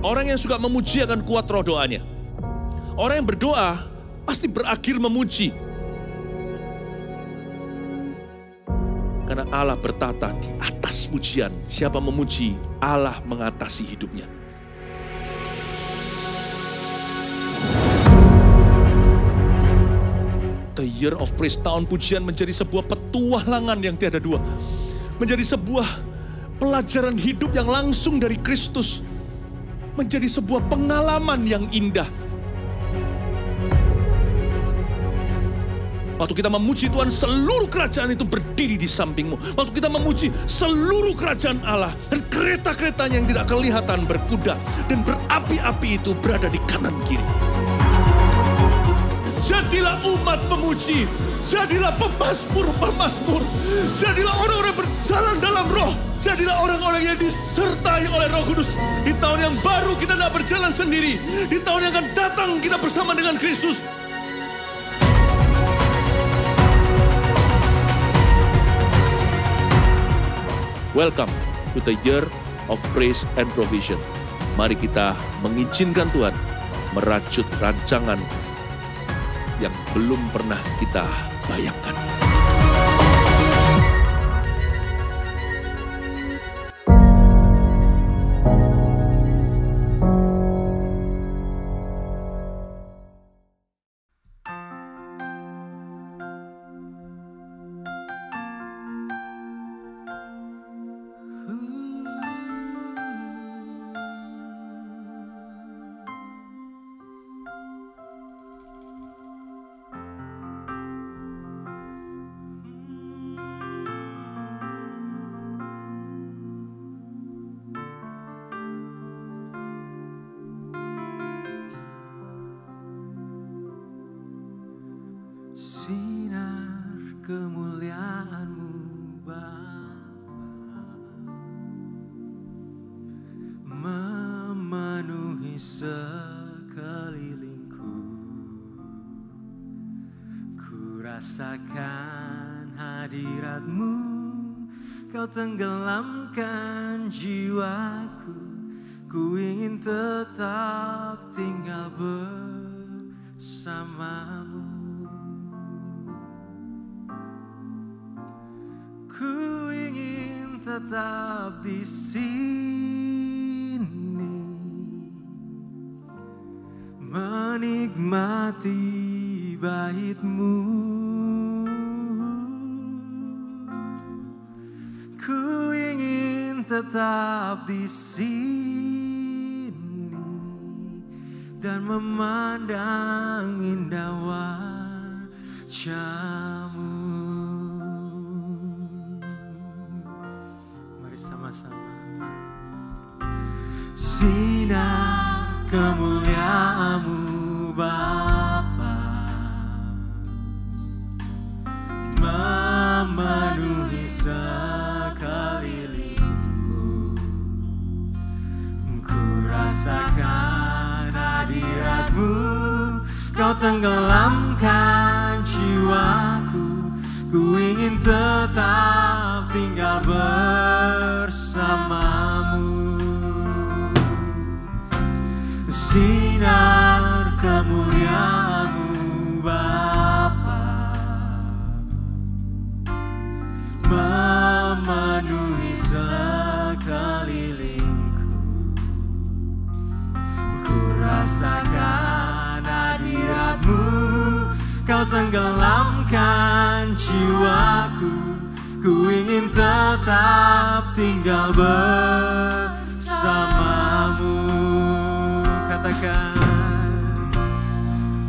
Orang yang suka memuji akan kuat roh doanya. Orang yang berdoa pasti berakhir memuji. Karena Allah bertata di atas pujian. Siapa memuji, Allah mengatasi hidupnya. The Year of Praise, tahun pujian menjadi sebuah petualangan yang tiada dua. Menjadi sebuah pelajaran hidup yang langsung dari Kristus. Menjadi sebuah pengalaman yang indah. Waktu kita memuji Tuhan, seluruh kerajaan itu berdiri di sampingmu. Waktu kita memuji, seluruh kerajaan Allah dan kereta-keretanya yang tidak kelihatan berkuda dan berapi-api itu berada di kanan kiri. Jadilah umat pemuji, jadilah pemazmur-pemazmur, jadilah orang-orang berjalan dalam roh, jadilah orang-orang yang disertai oleh Roh Kudus. Di tahun yang baru kita tidak berjalan sendiri, di tahun yang akan datang kita bersama dengan Kristus. Welcome to the Year of Praise and Provision. Mari kita mengizinkan Tuhan merajut rancangan yang belum pernah kita bayangkan. Sinar kemuliaan-Mu Bapa memenuhi sekelilingku. Ku rasakan hadirat-Mu, Kau tenggelamkan jiwaku. Ku ingin tetap tinggal bersama-Mu. Ku ingin tetap di sini, menikmati bait-Mu. Ku ingin tetap di sini dan memandang indah wajah-Mu. Sama-sama. Sinar kemuliaan-Mu Bapa memenuhi sekelilingku. Ku rasakan hadirat-Mu, Kau tenggelamkan jiwaku. Ku ingin tetap tinggal bersama-Mu. Sinar kemuliaan-Mu Bapa memenuhi sekelilingku. Ku rasakan hadirat-Mu, Kau tenggelamkan jiwaku. Ku ingin tetap tinggal bersama-Mu. Katakan,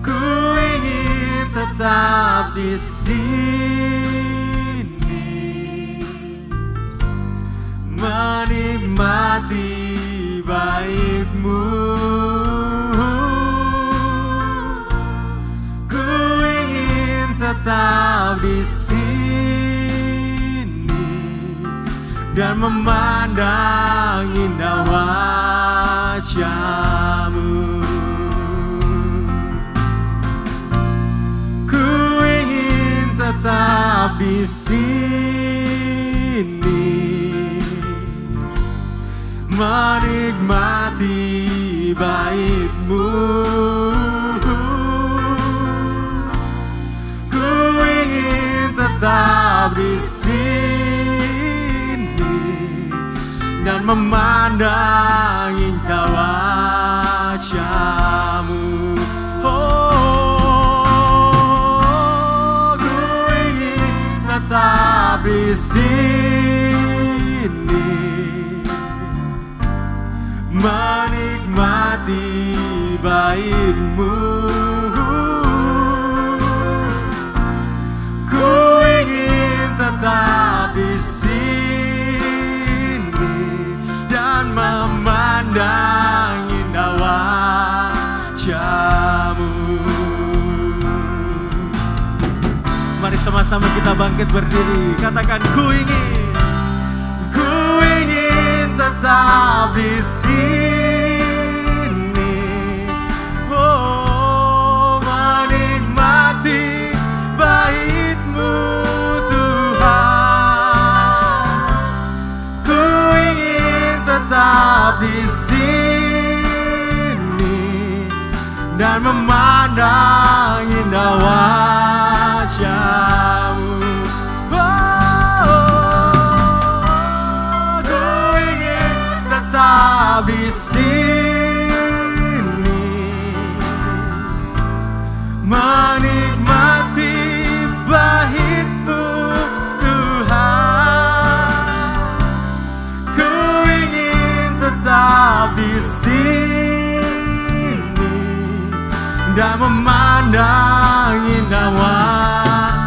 ku ingin tetap di sini, menikmati bait-Mu. Tetap di sini dan memandang indah wajah-Mu. Ku ingin tetap di sini, menikmati bait-Mu. Ku ingin tetap di sini dan memandang indah wajah-Mu. Oh, ku ingin tetap di sini menikmati bait-Mu. Ku ingin tetap di sini dan memandang indah wajah-Mu. Mari sama-sama kita bangkit berdiri, katakan ku ingin tetap di sini, oh, menikmati bait-Mu Tuhan. Ku ingin tetap di sini dan memandang indah wajah-Mu. Di sini menikmati bait-Mu Tuhan. Ku ingin tetap di sini dan memandang indah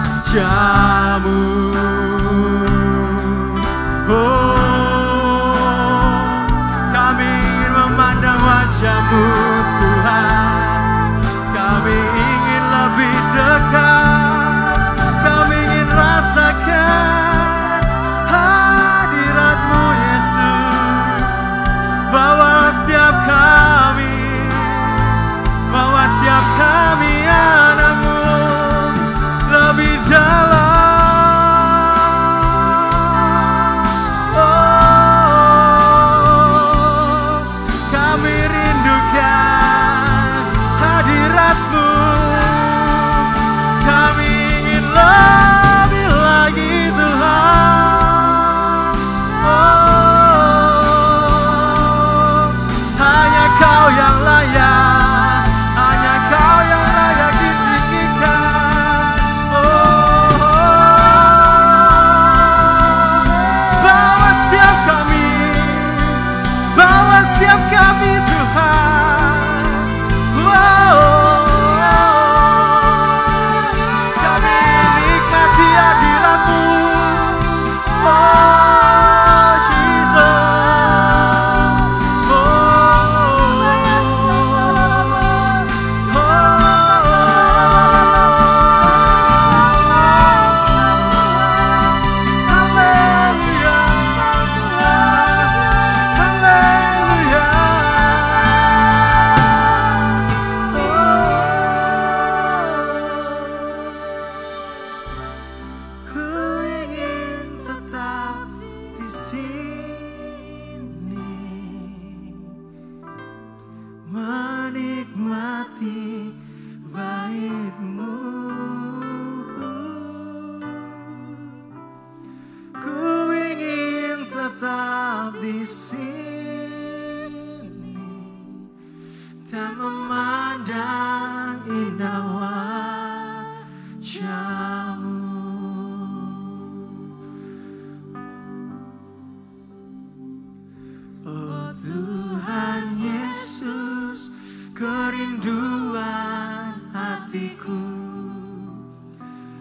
wajah-Mu. Oh, wajah-Mu Tuhan, kami ingin lebih dekat, kami ingin rasakan hadirat-Mu Yesus. Bawa setiap kami anak-Mu lebih dalam.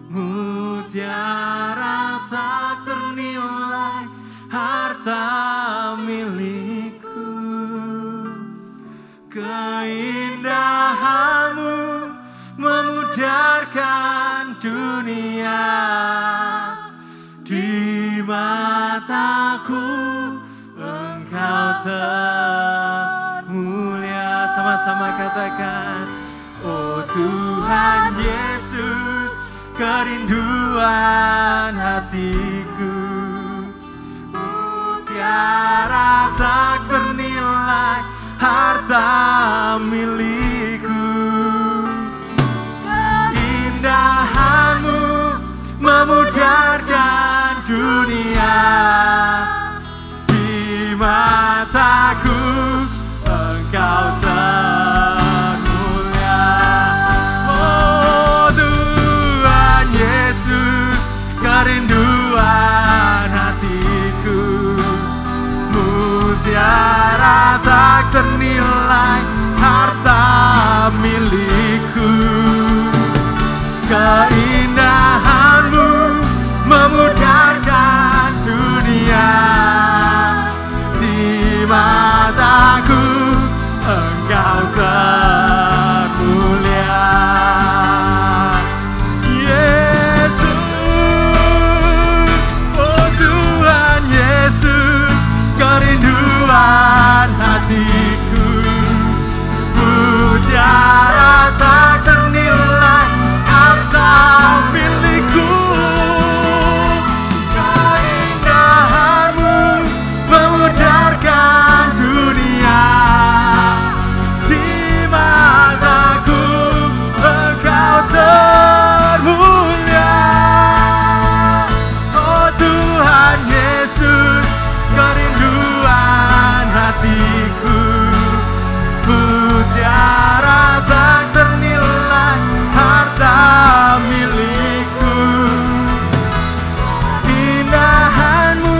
Mutiara tak ternilai, harta milikku. Keindahan-Mu memudarkan dunia. Di mataku Engkau termulia. Sama-sama katakan, oh Tuhan Yesus, kerinduan hatiku. Mutiara tak ternilai, harta milikku. Keindahan-Mu memudarkan dunia. Di mataku Engkau termulia. Oh Tuhan Yesus, kerinduan hatiku, mutiara tak ternilai, harta milikku. Keindahan-Mu memudarkan dunia. Di mataku Engkau termulia. Yesus, oh Tuhan Yesus, kerinduan hatiku, mutiara tak ternilai, harta milikku. Keindahan-Mu memudarkan dunia. Di mataku Engkau termulia. Oh Tuhan Yesus, kerinduan hatiku, mutiara tak ternilai, harta milikku. Indahan-Mu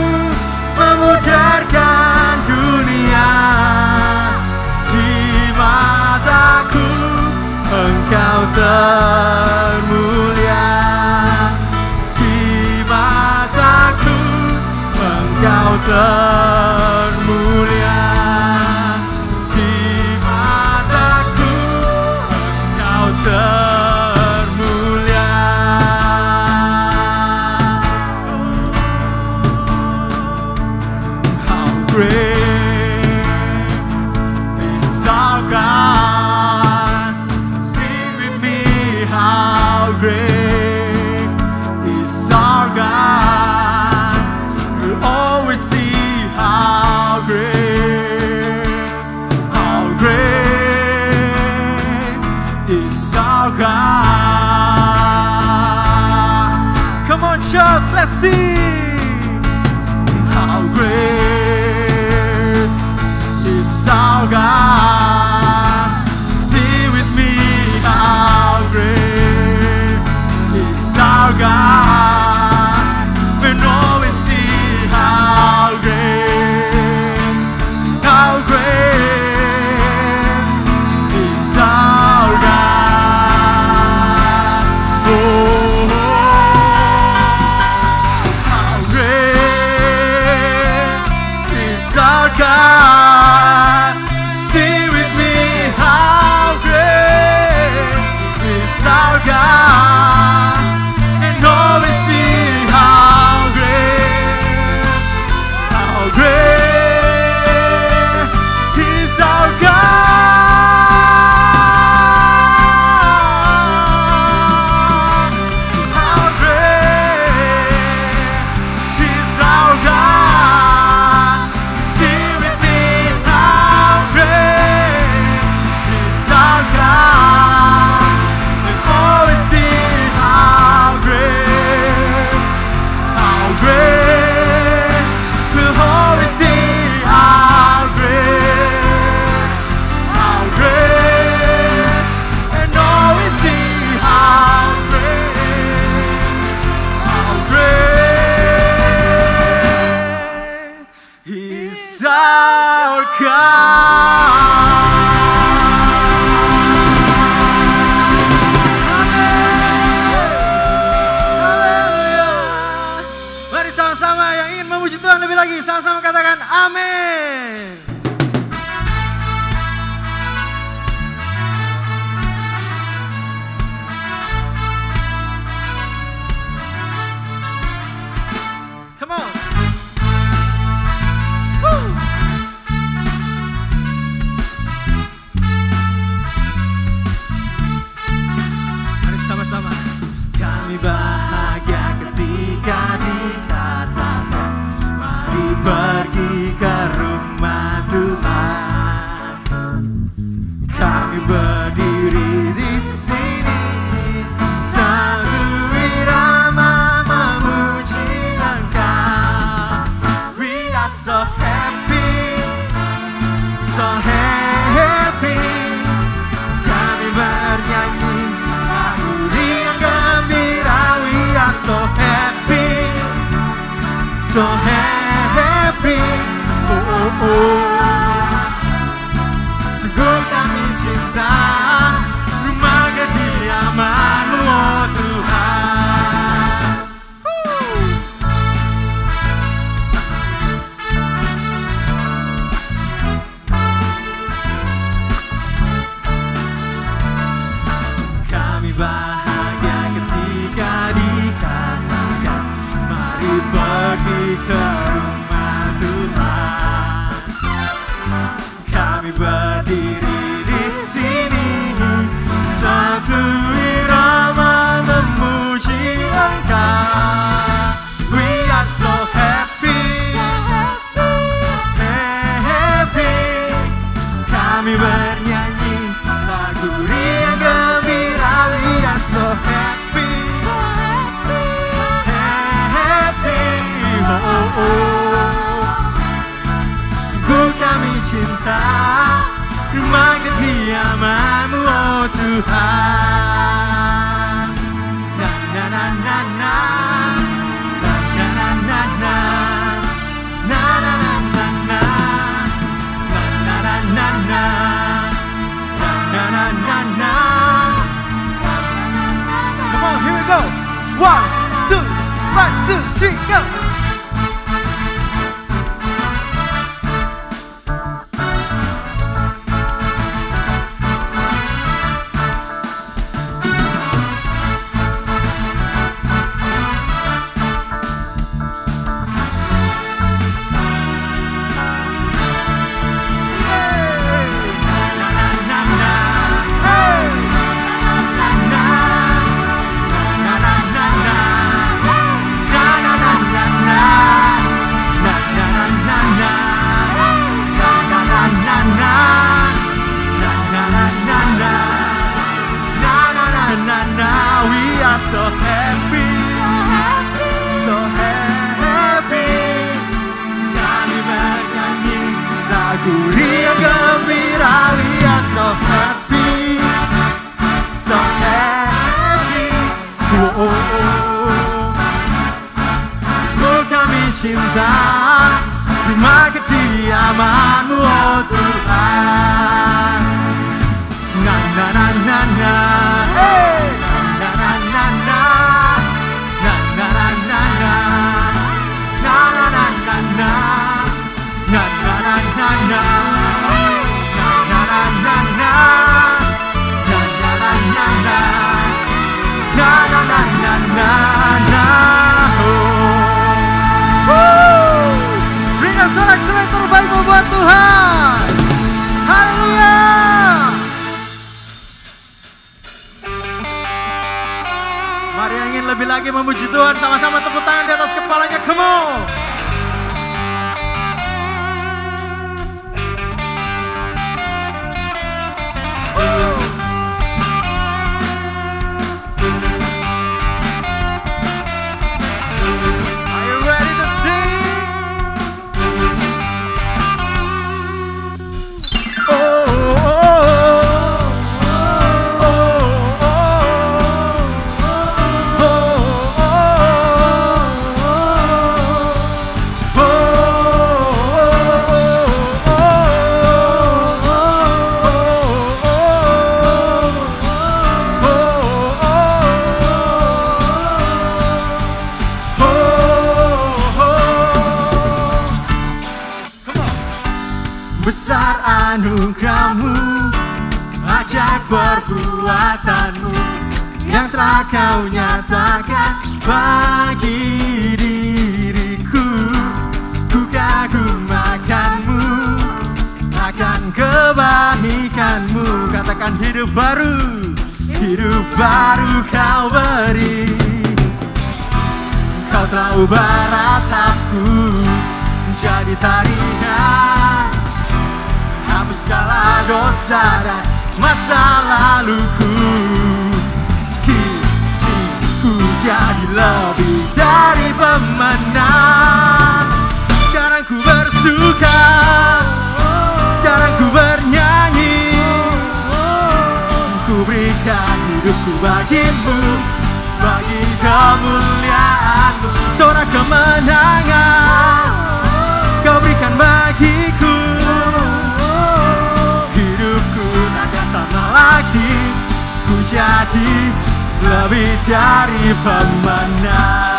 memudarkan dunia. Di mataku Engkau termulia. Di mataku Engkau termulia. Di mataku Engkau termulia. How great is our God. Sing with me, how great is our God. We always see how great is our God. Come on, church, let's sing. How great is our God. Sing with me, how great is our God. We always see how great is our God. Oh, how great is our God. Sing with me, how great is our God. And always see how great is our God. How great is our God. Sing with me, how great is our God. And always see how great. We'll always see how great, and always see how great is our God. Mari sama-sama yang ingin memuji Tuhan lebih lagi, sama-sama katakan amin. Come on. Woo. Mari sama-sama. Kami bahagia ketika dikatakan, mari pergi ke rumah Tuhan. Sungguh kami cinta rumah kediaman-Mu, oh Tuhan. Kami bahagia ketika dikatakan, mari pergi ke rumah Tuhan. Kami berdiri di sini, satu irama memuji Engkau. We are so happy, happy. Kami bernyanyi lagu riang gembira. We are so happy, happy. Oh, oh. Sungguh kami cinta rumah kediaman-Mu, oh Tuhan. Na na na na na, na na na na na, na na na na na, na na na na na, na na na na. Come on, here we go. 1, 2, 1, 2, 3, go. So happy, so happy. Kami bernyanyi lagu riang gembira. We are so happy, so happy. Oh, oh, oh. Oh, kami cinta rumah kediaman-Mu, oh Tuhan. Na na na na na, hey. Na na na na, na na na na na, na na na na na, na na na na na, na na na na na, na na na na na, na na na na na na. Berikan sorak-sorai terbaikmu buat Tuhan. Haleluya. Mari yang ingin lebih lagi memuji Tuhan, sama-sama tepuk tangan di atas kepalanya. Come on. Are you ready to sing? Oh, oh, oh, oh, besar anugerah-Mu, ajaib perbuatan-Mu yang telah Kau nyatakan bagi diriku. Ku kagum-Mu akan kebaikan-Mu. Katakan hidup baru Kau beri. Kau telah ubah ratapku menjadi tarian, hapus segala dosa dan masa laluku. Kini ku jadi lebih dari pemenang. Sekarang ku bersuka, sekarang ku bernyanyi. Ku berikan hidupku bagi-Mu, bagi kemuliaan-Mu. Sorak kemenangan Kau berikan bagiku. jadi lebih dari pemenang.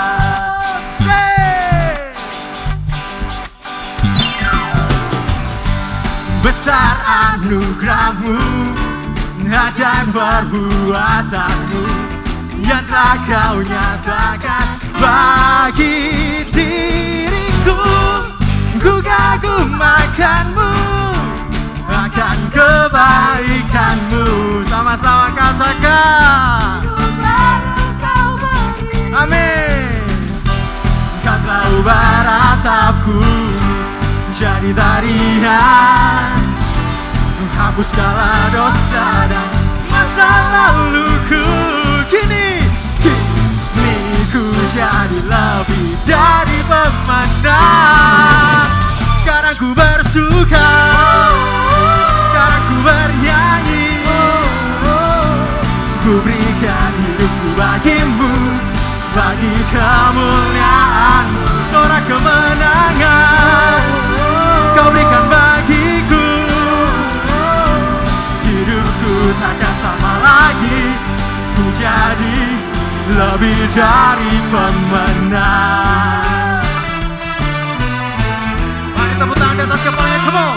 Besar anugerahmu, ajaib perbuatanmu yang telah kau nyatakan bagi diriku. Ku kagum akanmu, akan kebaikanmu. Sama-sama katakan, hidup baru kau beri. Amin. Kau telah ubah ratapku jadi tarian, hapus segala dosa dan masa laluku. Kini ku jadi lebih dari pemenang. Sekarang ku bersuka, sekarang ku bernyanyi. Ku berikan hidupku bagimu, bagi kemuliaan. Sorak kemenangan kau berikan bagiku. Hidupku takkan sama lagi, ku jadi lebih dari pemenang. Mari tepuk tangan di atas kepalanya, come on.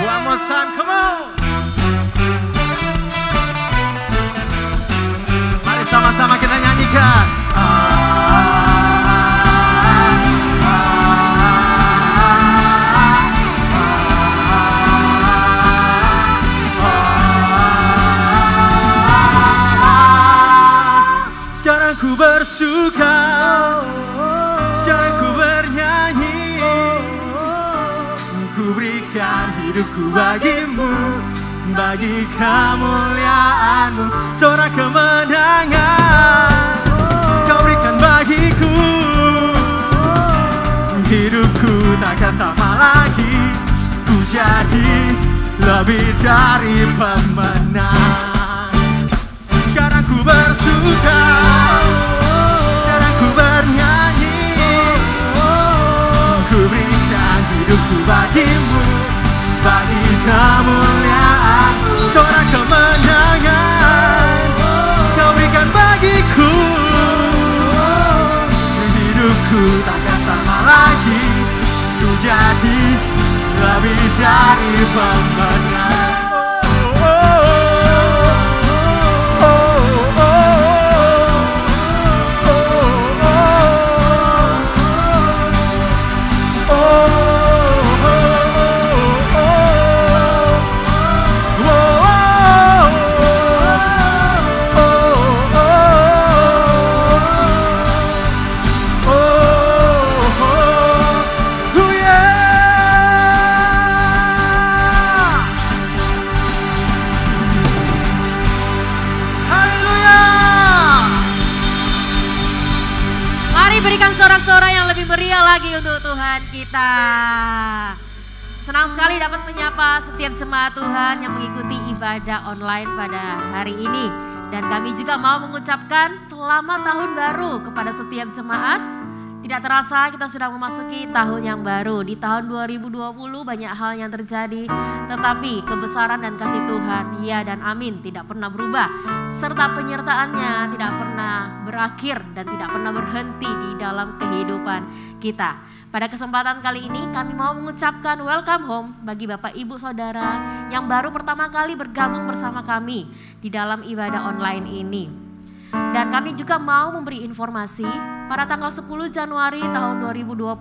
One more time, come on. Mari sama-sama kita nyanyikan. Sekarang ku bersuka, sekarang ku bernyanyi. Ku berikan hidupku bagimu, bagi kemuliaanmu. Sorak kemenangan kau berikan bagiku. Hidupku takkan sama lagi, ku jadi lebih dari pemenang. Sekarang ku bersuka, sekarang ku bernyanyi. Ku berikan hidupku bagimu, bagi kemuliaan. Sorak kemenangan kau berikan bagiku. Hidupku takkan sama lagi, ku jadi lebih dari pemenang. Berikan sorak-sorai yang lebih meriah lagi untuk Tuhan kita. Senang sekali dapat menyapa setiap jemaat Tuhan yang mengikuti ibadah online pada hari ini. Dan kami juga mau mengucapkan selamat tahun baru kepada setiap jemaat. Tidak terasa kita sudah memasuki tahun yang baru. Di tahun 2020 banyak hal yang terjadi, tetapi kebesaran dan kasih Tuhan, ya dan amin, tidak pernah berubah. Serta penyertaannya tidak pernah berakhir dan tidak pernah berhenti di dalam kehidupan kita. Pada kesempatan kali ini kami mau mengucapkan welcome home bagi Bapak Ibu Saudara yang baru pertama kali bergabung bersama kami di dalam ibadah online ini. Dan kami juga mau memberi informasi pada tanggal 10 Januari tahun 2021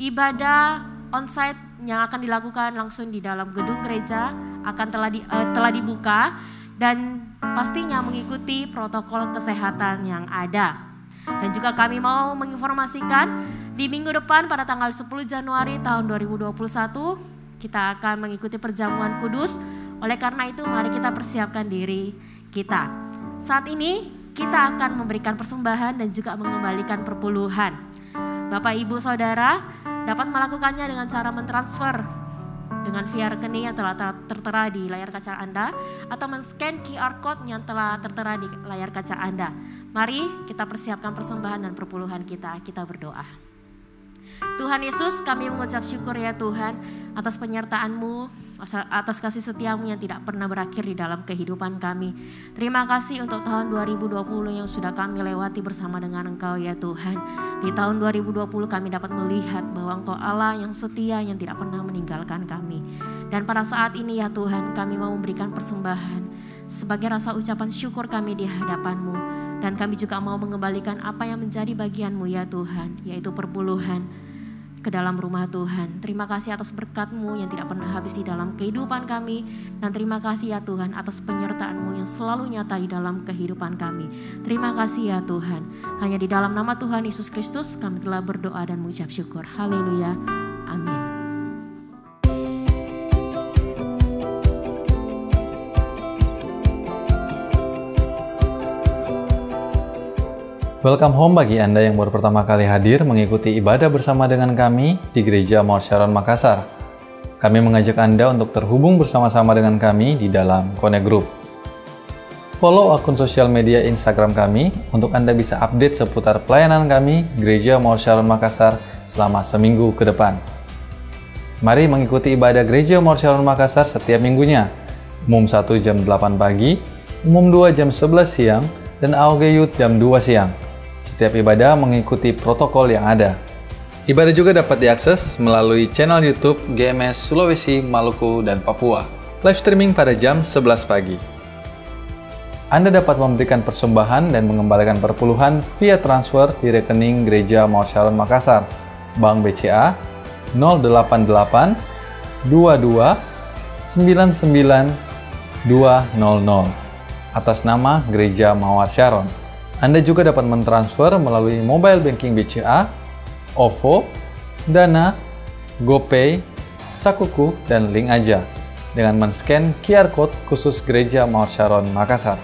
ibadah onsite yang akan dilakukan langsung di dalam gedung gereja akan telah dibuka dan pastinya mengikuti protokol kesehatan yang ada. Dan juga kami mau menginformasikan di minggu depan pada tanggal 10 Januari tahun 2021 kita akan mengikuti perjamuan kudus. Oleh karena itu mari kita persiapkan diri kita. Saat ini kita akan memberikan persembahan dan juga mengembalikan perpuluhan. Bapak Ibu Saudara dapat melakukannya dengan cara mentransfer dengan via rekening yang telah tertera di layar kaca Anda atau men-scan QR Code yang telah tertera di layar kaca Anda. Mari kita persiapkan persembahan dan perpuluhan kita berdoa. Tuhan Yesus, kami mengucap syukur ya Tuhan atas penyertaan-Mu, atas kasih setiamu yang tidak pernah berakhir di dalam kehidupan kami. Terima kasih untuk tahun 2020 yang sudah kami lewati bersama dengan Engkau ya Tuhan. Di tahun 2020 kami dapat melihat bahwa Engkau Allah yang setia yang tidak pernah meninggalkan kami. Dan pada saat ini ya Tuhan, kami mau memberikan persembahan sebagai rasa ucapan syukur kami di hadapan-Mu. Dan kami juga mau mengembalikan apa yang menjadi bagian-Mu ya Tuhan, yaitu perpuluhan ke dalam rumah Tuhan. Terima kasih atas berkat-Mu yang tidak pernah habis di dalam kehidupan kami. Dan terima kasih ya Tuhan atas penyertaan-Mu yang selalu nyata di dalam kehidupan kami. Terima kasih ya Tuhan. Hanya di dalam nama Tuhan Yesus Kristus kami telah berdoa dan mengucap syukur. Haleluya. Amin. Welcome home bagi Anda yang baru pertama kali hadir mengikuti ibadah bersama dengan kami di Gereja Mawar Syaron Makassar. Kami mengajak Anda untuk terhubung bersama-sama dengan kami di dalam Connect Group. Follow akun sosial media Instagram kami untuk Anda bisa update seputar pelayanan kami Gereja Mawar Syaron Makassar selama seminggu ke depan. Mari mengikuti ibadah Gereja Mawar Syaron Makassar setiap minggunya. Umum 1 jam 8 pagi, umum 2 jam 11 siang, dan AOG Youth jam 2 siang. Setiap ibadah mengikuti protokol yang ada. Ibadah juga dapat diakses melalui channel YouTube GMS Sulawesi, Maluku, dan Papua. Live streaming pada jam 11 pagi. Anda dapat memberikan persembahan dan mengembalikan perpuluhan via transfer di rekening Gereja Mawar Syaron Makassar, Bank BCA 088 22 99 200 atas nama Gereja Mawar Syaron. Anda juga dapat mentransfer melalui mobile banking BCA, OVO, Dana, GoPay, Sakuku, dan Link Aja dengan men-scan QR Code khusus Gereja Mawar Syaron Makassar.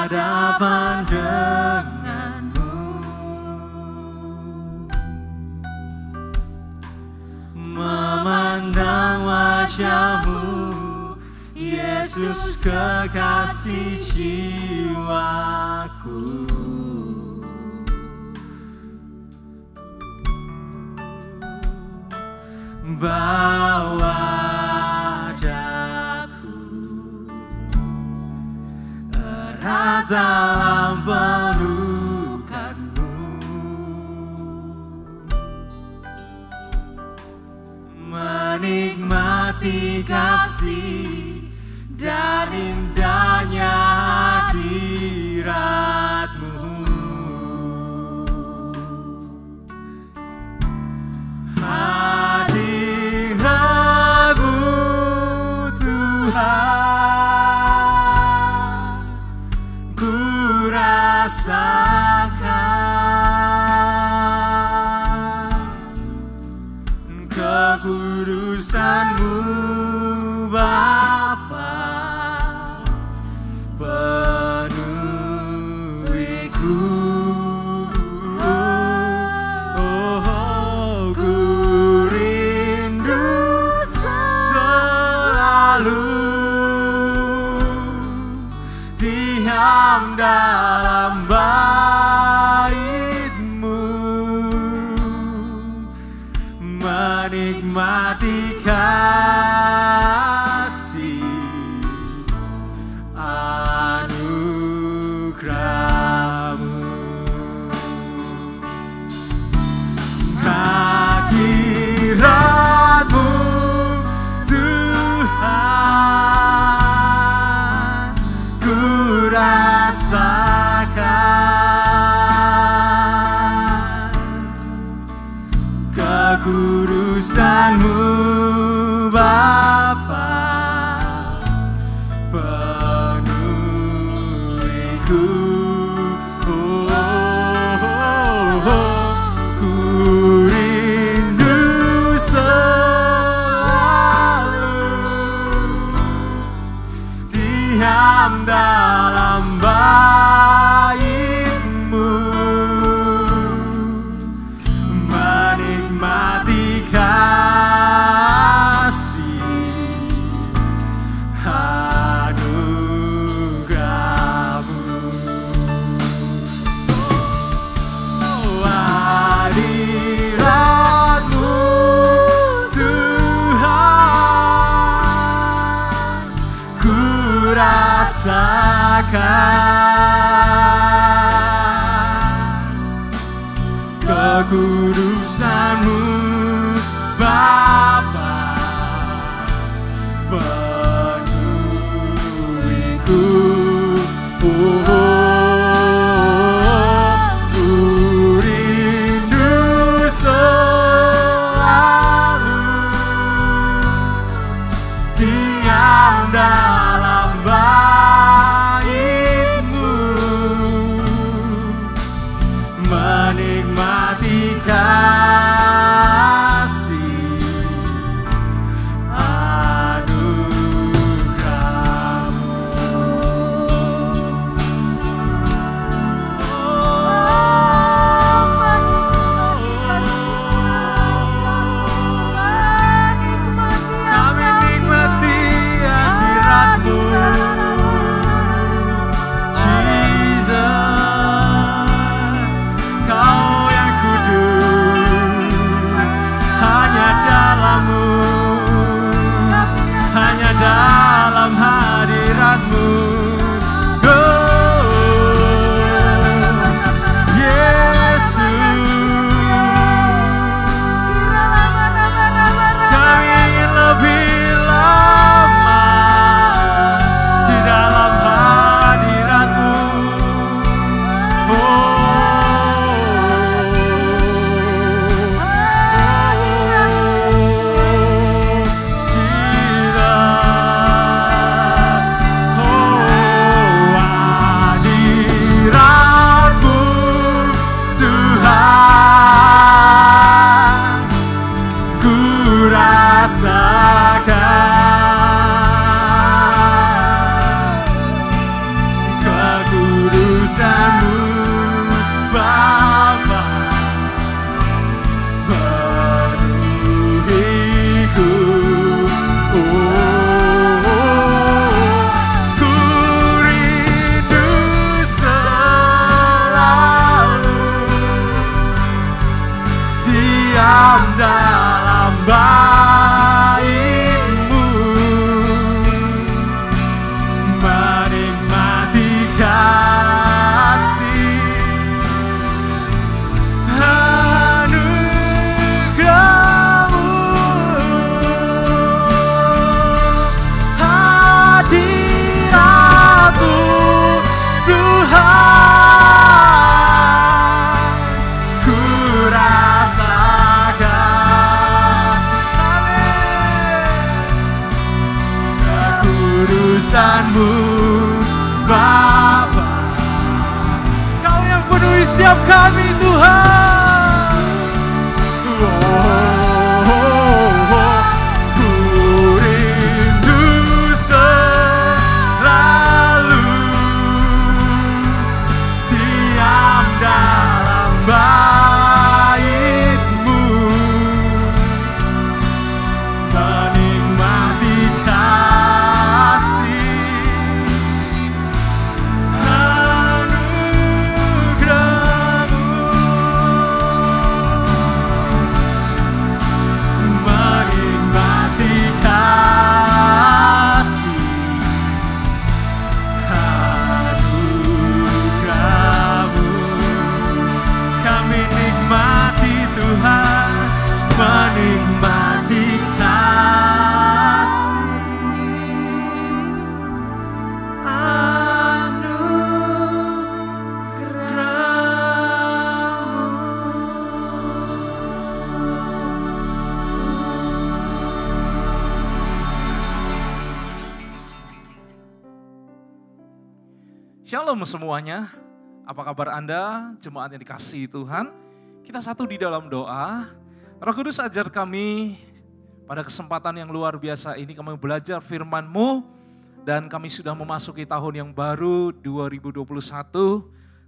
berhadapan denganmu, memandang wajahmu, Yesus kekasih jiwaku. Bawa daku erat dalam pelukanmu, menikmati kasih dan indahnya hadirat-Mu. Hadirat-Mu Tuhan, ku rasakan kekudusan-Mu Bapa, penuhiku. Dalam bait-Mu, menikmati kasih anugerah-Mu. Hadirat-Mu Tuhan, ku rasakan kekudusan-Mu Bapa, penuhiku. Ku rindu selalu diam dalam bait-Mu, menikmati kasih anugerah-Mu. Hadirat-Mu Tuhan, ku rasakan kekudusan-Mu Bapa, penuhiku. Ku rindu selalu diam dalam bait-Mu, menikmati kasih kekuasan-Mu, Bapa. Kau yang penuhi setiap kami, Tuhan. Ku rindu selalu diam dalam bait-Mu, menikmati kasih anugerah-Mu, menikmati kasih anugerah-Mu. Kami nikmati Tuhan, menikmati kasih anugerah-Mu. Shalom semuanya. Apa kabar Anda, jemaat yang dikasihi Tuhan? Kita satu di dalam doa. Roh Kudus ajar kami pada kesempatan yang luar biasa ini kami belajar firman-Mu dan kami sudah memasuki tahun yang baru 2021.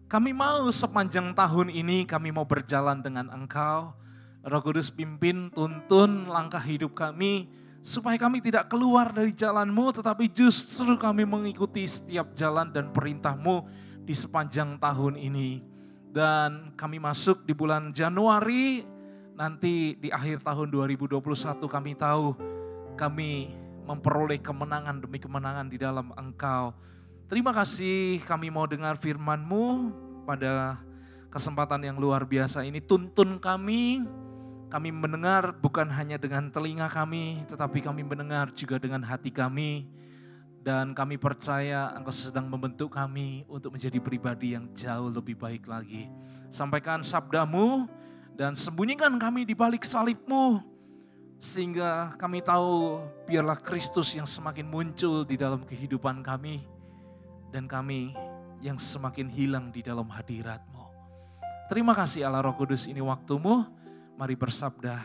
Kami mau sepanjang tahun ini kami mau berjalan dengan Engkau. Roh Kudus pimpin, tuntun langkah hidup kami supaya kami tidak keluar dari jalan-Mu tetapi justru kami mengikuti setiap jalan dan perintah-Mu di sepanjang tahun ini. Dan kami masuk di bulan Januari, nanti di akhir tahun 2021 kami tahu kami memperoleh kemenangan demi kemenangan di dalam Engkau. Terima kasih kami mau dengar firman-Mu pada kesempatan yang luar biasa ini. Tuntun kami mendengar bukan hanya dengan telinga kami, tetapi kami mendengar juga dengan hati kami. Dan kami percaya Engkau sedang membentuk kami untuk menjadi pribadi yang jauh lebih baik lagi. Sampaikan sabda-Mu dan sembunyikan kami di balik salib-Mu. Sehingga kami tahu biarlah Kristus yang semakin muncul di dalam kehidupan kami. Dan kami yang semakin hilang di dalam hadirat-Mu. Terima kasih Allah Roh Kudus, ini waktu-Mu. Mari bersabda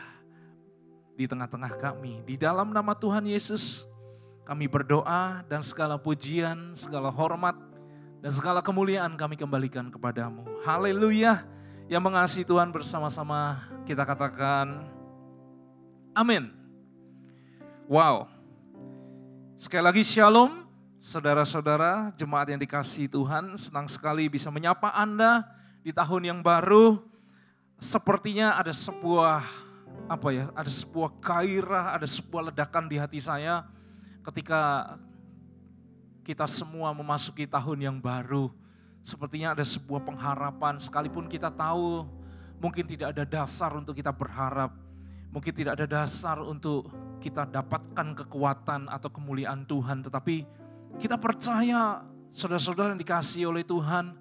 di tengah-tengah kami. Di dalam nama Tuhan Yesus kami berdoa dan segala pujian, segala hormat, dan segala kemuliaan kami kembalikan kepadamu. Haleluya. Yang mengasihi Tuhan bersama-sama kita katakan amin. Wow. Sekali lagi shalom, saudara-saudara, jemaat yang dikasihi Tuhan. Senang sekali bisa menyapa Anda di tahun yang baru. Sepertinya ada sebuah gairah, ada sebuah ledakan di hati saya ketika kita semua memasuki tahun yang baru. Sepertinya ada sebuah pengharapan, sekalipun kita tahu mungkin tidak ada dasar untuk kita berharap. Mungkin tidak ada dasar untuk kita dapatkan kekuatan atau kemuliaan Tuhan. Tetapi kita percaya, saudara-saudara yang dikasihi oleh Tuhan,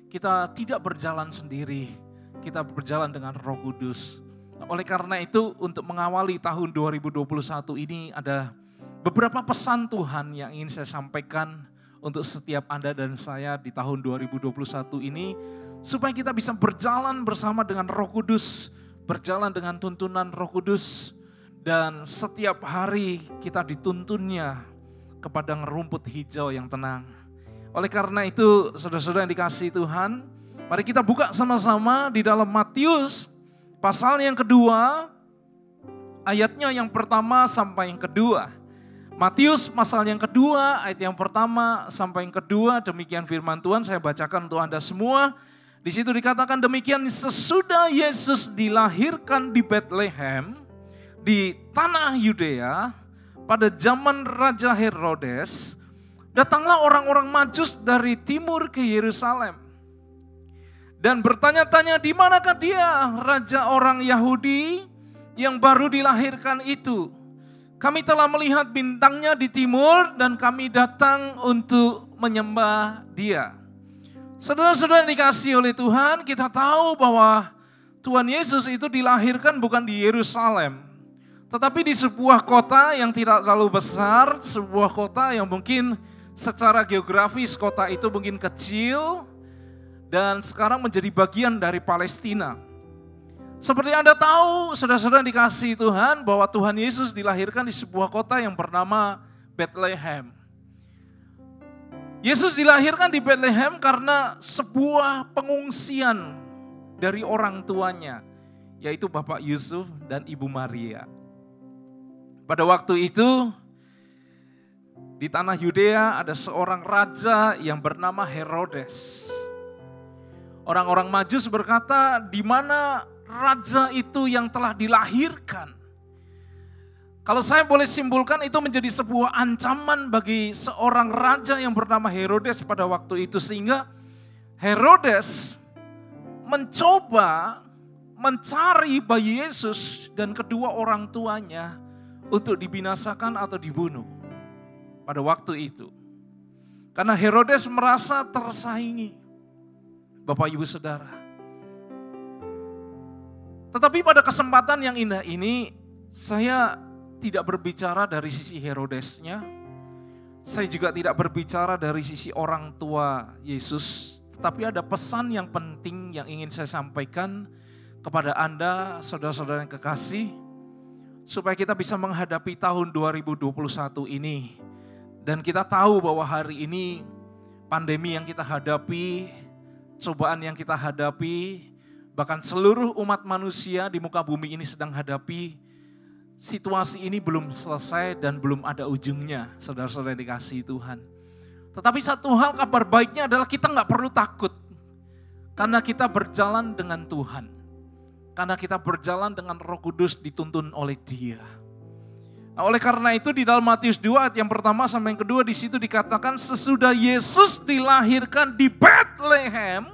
kita tidak berjalan sendiri. Kita berjalan dengan Roh Kudus. Oleh karena itu, untuk mengawali tahun 2021 ini ada beberapa pesan Tuhan yang ingin saya sampaikan untuk setiap Anda dan saya di tahun 2021 ini, supaya kita bisa berjalan bersama dengan Roh Kudus, berjalan dengan tuntunan Roh Kudus, dan setiap hari kita dituntunnya ke padang rumput hijau yang tenang. Oleh karena itu, saudara-saudara yang dikasihi Tuhan, mari kita buka sama-sama di dalam Matius pasal yang kedua, ayatnya yang pertama sampai yang kedua. Matius pasal yang kedua, ayat yang pertama sampai yang kedua, demikian firman Tuhan, saya bacakan untuk Anda semua. Di situ dikatakan demikian, sesudah Yesus dilahirkan di Bethlehem, di tanah Yudea, pada zaman Raja Herodes, datanglah orang-orang Majus dari timur ke Yerusalem. Dan bertanya-tanya, di manakah dia, raja orang Yahudi yang baru dilahirkan itu? Kami telah melihat bintangnya di timur dan kami datang untuk menyembah dia. Saudara-saudara yang dikasihi oleh Tuhan, kita tahu bahwa Tuhan Yesus itu dilahirkan bukan di Yerusalem, tetapi di sebuah kota yang tidak terlalu besar, sebuah kota yang mungkin Secara geografis kota itu mungkin kecil dan sekarang menjadi bagian dari Palestina. Seperti Anda tahu, saudara-saudara dikasihi Tuhan, bahwa Tuhan Yesus dilahirkan di sebuah kota yang bernama Bethlehem. Yesus dilahirkan di Bethlehem karena sebuah pengungsian dari orang tuanya, yaitu Bapak Yusuf dan Ibu Maria. Pada waktu itu, di tanah Yudea ada seorang raja yang bernama Herodes. Orang-orang Majus berkata, di mana raja itu yang telah dilahirkan? Kalau saya boleh simpulkan, itu menjadi sebuah ancaman bagi seorang raja yang bernama Herodes pada waktu itu. Sehingga Herodes mencoba mencari bayi Yesus dan kedua orang tuanya untuk dibinasakan atau dibunuh pada waktu itu. Karena Herodes merasa tersaingi, Bapak Ibu Saudara. Tetapi pada kesempatan yang indah ini, saya tidak berbicara dari sisi Herodesnya. Saya juga tidak berbicara dari sisi orang tua Yesus. Tetapi ada pesan yang penting yang ingin saya sampaikan kepada Anda, saudara-saudara yang kekasih, supaya kita bisa menghadapi tahun 2021 ini. Dan kita tahu bahwa hari ini pandemi yang kita hadapi, cobaan yang kita hadapi, bahkan seluruh umat manusia di muka bumi ini sedang hadapi, situasi ini belum selesai dan belum ada ujungnya, saudara-saudara yang dikasihi Tuhan. Tetapi satu hal kabar baiknya adalah kita gak perlu takut, karena kita berjalan dengan Tuhan. Karena kita berjalan dengan Roh Kudus dituntun oleh Dia. Nah, oleh karena itu di dalam Matius 2 ayat yang pertama sampai yang kedua, di situ dikatakan sesudah Yesus dilahirkan di Bethlehem.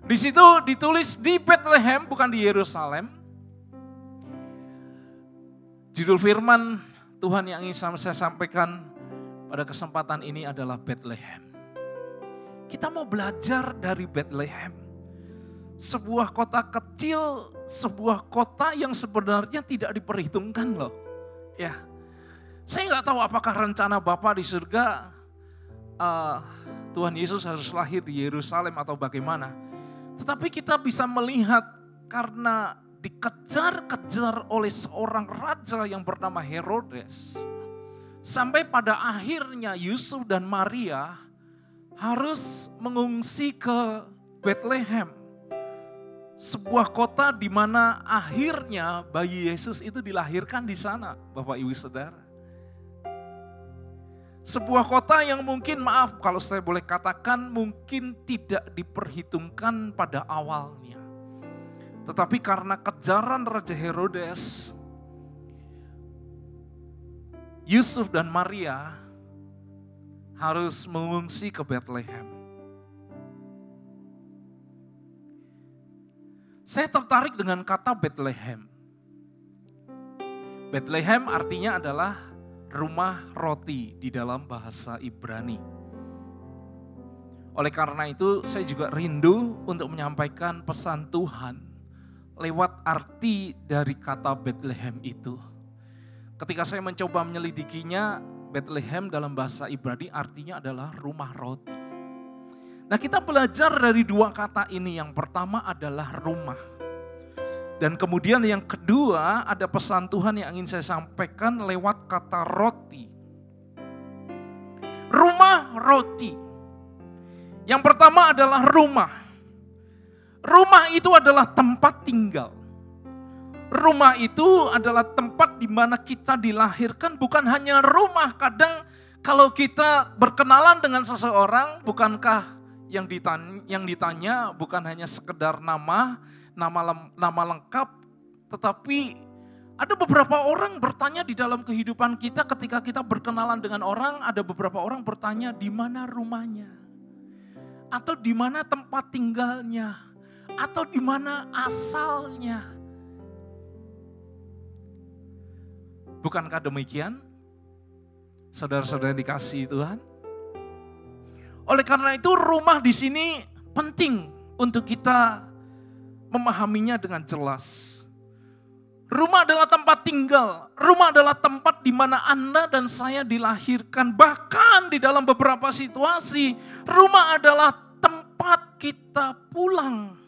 Di situ ditulis di Bethlehem, bukan di Yerusalem. Judul firman Tuhan yang ingin saya sampaikan pada kesempatan ini adalah Bethlehem. Kita mau belajar dari Bethlehem. Sebuah kota kecil, sebuah kota yang sebenarnya tidak diperhitungkan loh. Ya, saya nggak tahu apakah rencana Bapa di surga Tuhan Yesus harus lahir di Yerusalem atau bagaimana. Tetapi kita bisa melihat karena dikejar-kejar oleh seorang raja yang bernama Herodes. Sampai pada akhirnya Yusuf dan Maria harus mengungsi ke Bethlehem. Sebuah kota di mana akhirnya bayi Yesus itu dilahirkan di sana, Bapak Ibu Saudara. Sebuah kota yang mungkin, maaf kalau saya boleh katakan, mungkin tidak diperhitungkan pada awalnya. Tetapi karena kejaran Raja Herodes, Yusuf dan Maria harus mengungsi ke Bethlehem. Saya tertarik dengan kata Bethlehem. Bethlehem artinya adalah rumah roti di dalam bahasa Ibrani. Oleh karena itu saya juga rindu untuk menyampaikan pesan Tuhan lewat arti dari kata Bethlehem itu. Ketika saya mencoba menyelidikinya, Bethlehem dalam bahasa Ibrani artinya adalah rumah roti. Nah, kita belajar dari dua kata ini. Yang pertama adalah rumah. Dan kemudian yang kedua ada pesan Tuhan yang ingin saya sampaikan lewat kata roti. Rumah roti. Yang pertama adalah rumah. Rumah itu adalah tempat tinggal. Rumah itu adalah tempat di mana kita dilahirkan, bukan hanya rumah. Kadang kalau kita berkenalan dengan seseorang, bukankah yang ditanya bukan hanya sekedar nama lengkap, tetapi ada beberapa orang bertanya di dalam kehidupan kita ketika kita berkenalan dengan orang, ada beberapa orang bertanya di mana rumahnya, atau di mana tempat tinggalnya, atau di mana asalnya. Bukankah demikian? Saudara-saudara yang dikasihi Tuhan. Oleh karena itu rumah di sini penting untuk kita memahaminya dengan jelas. Rumah adalah tempat tinggal. Rumah adalah tempat di mana Anda dan saya dilahirkan. Bahkan di dalam beberapa situasi, rumah adalah tempat kita pulang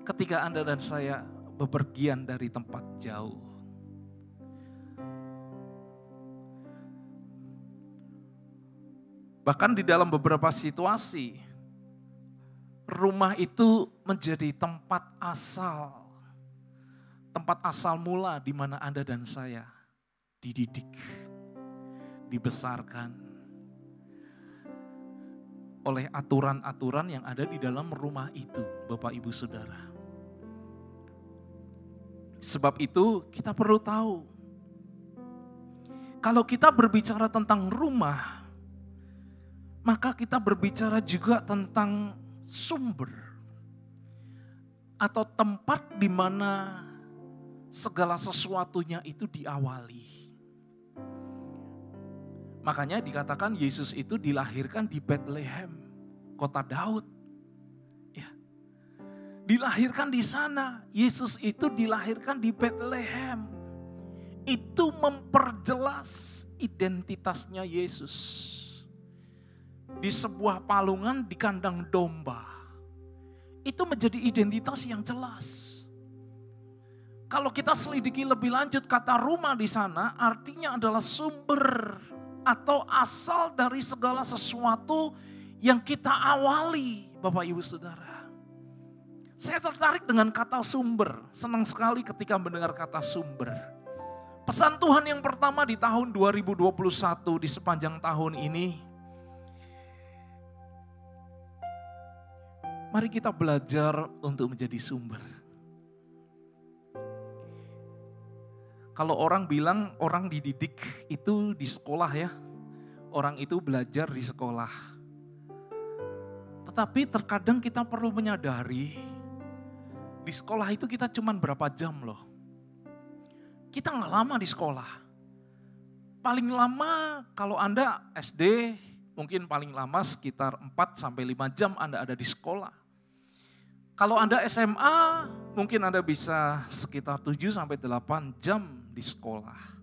ketika Anda dan saya bepergian dari tempat jauh. Bahkan di dalam beberapa situasi, rumah itu menjadi tempat asal mula di mana Anda dan saya dididik, dibesarkan oleh aturan-aturan yang ada di dalam rumah itu, Bapak Ibu Saudara. Sebab itu kita perlu tahu, kalau kita berbicara tentang rumah, maka kita berbicara juga tentang sumber atau tempat di mana segala sesuatunya itu diawali. Makanya dikatakan Yesus itu dilahirkan di Bethlehem, kota Daud. Ya. Dilahirkan di sana, Yesus itu dilahirkan di Bethlehem. Itu memperjelas identitasnya Yesus. Di sebuah palungan di kandang domba. Itu menjadi identitas yang jelas. Kalau kita selidiki lebih lanjut, kata rumah di sana artinya adalah sumber atau asal dari segala sesuatu yang kita awali, Bapak Ibu Saudara. Saya tertarik dengan kata sumber, senang sekali ketika mendengar kata sumber. Pesan Tuhan yang pertama di tahun 2021 di sepanjang tahun ini, mari kita belajar untuk menjadi sumber. Kalau orang bilang orang dididik itu di sekolah ya. Orang itu belajar di sekolah. Tetapi terkadang kita perlu menyadari di sekolah itu kita cuma berapa jam loh. Kita nggak lama di sekolah. Paling lama kalau Anda SD mungkin paling lama sekitar 4-5 jam Anda ada di sekolah. Kalau Anda SMA mungkin Anda bisa sekitar 7-8 jam di sekolah.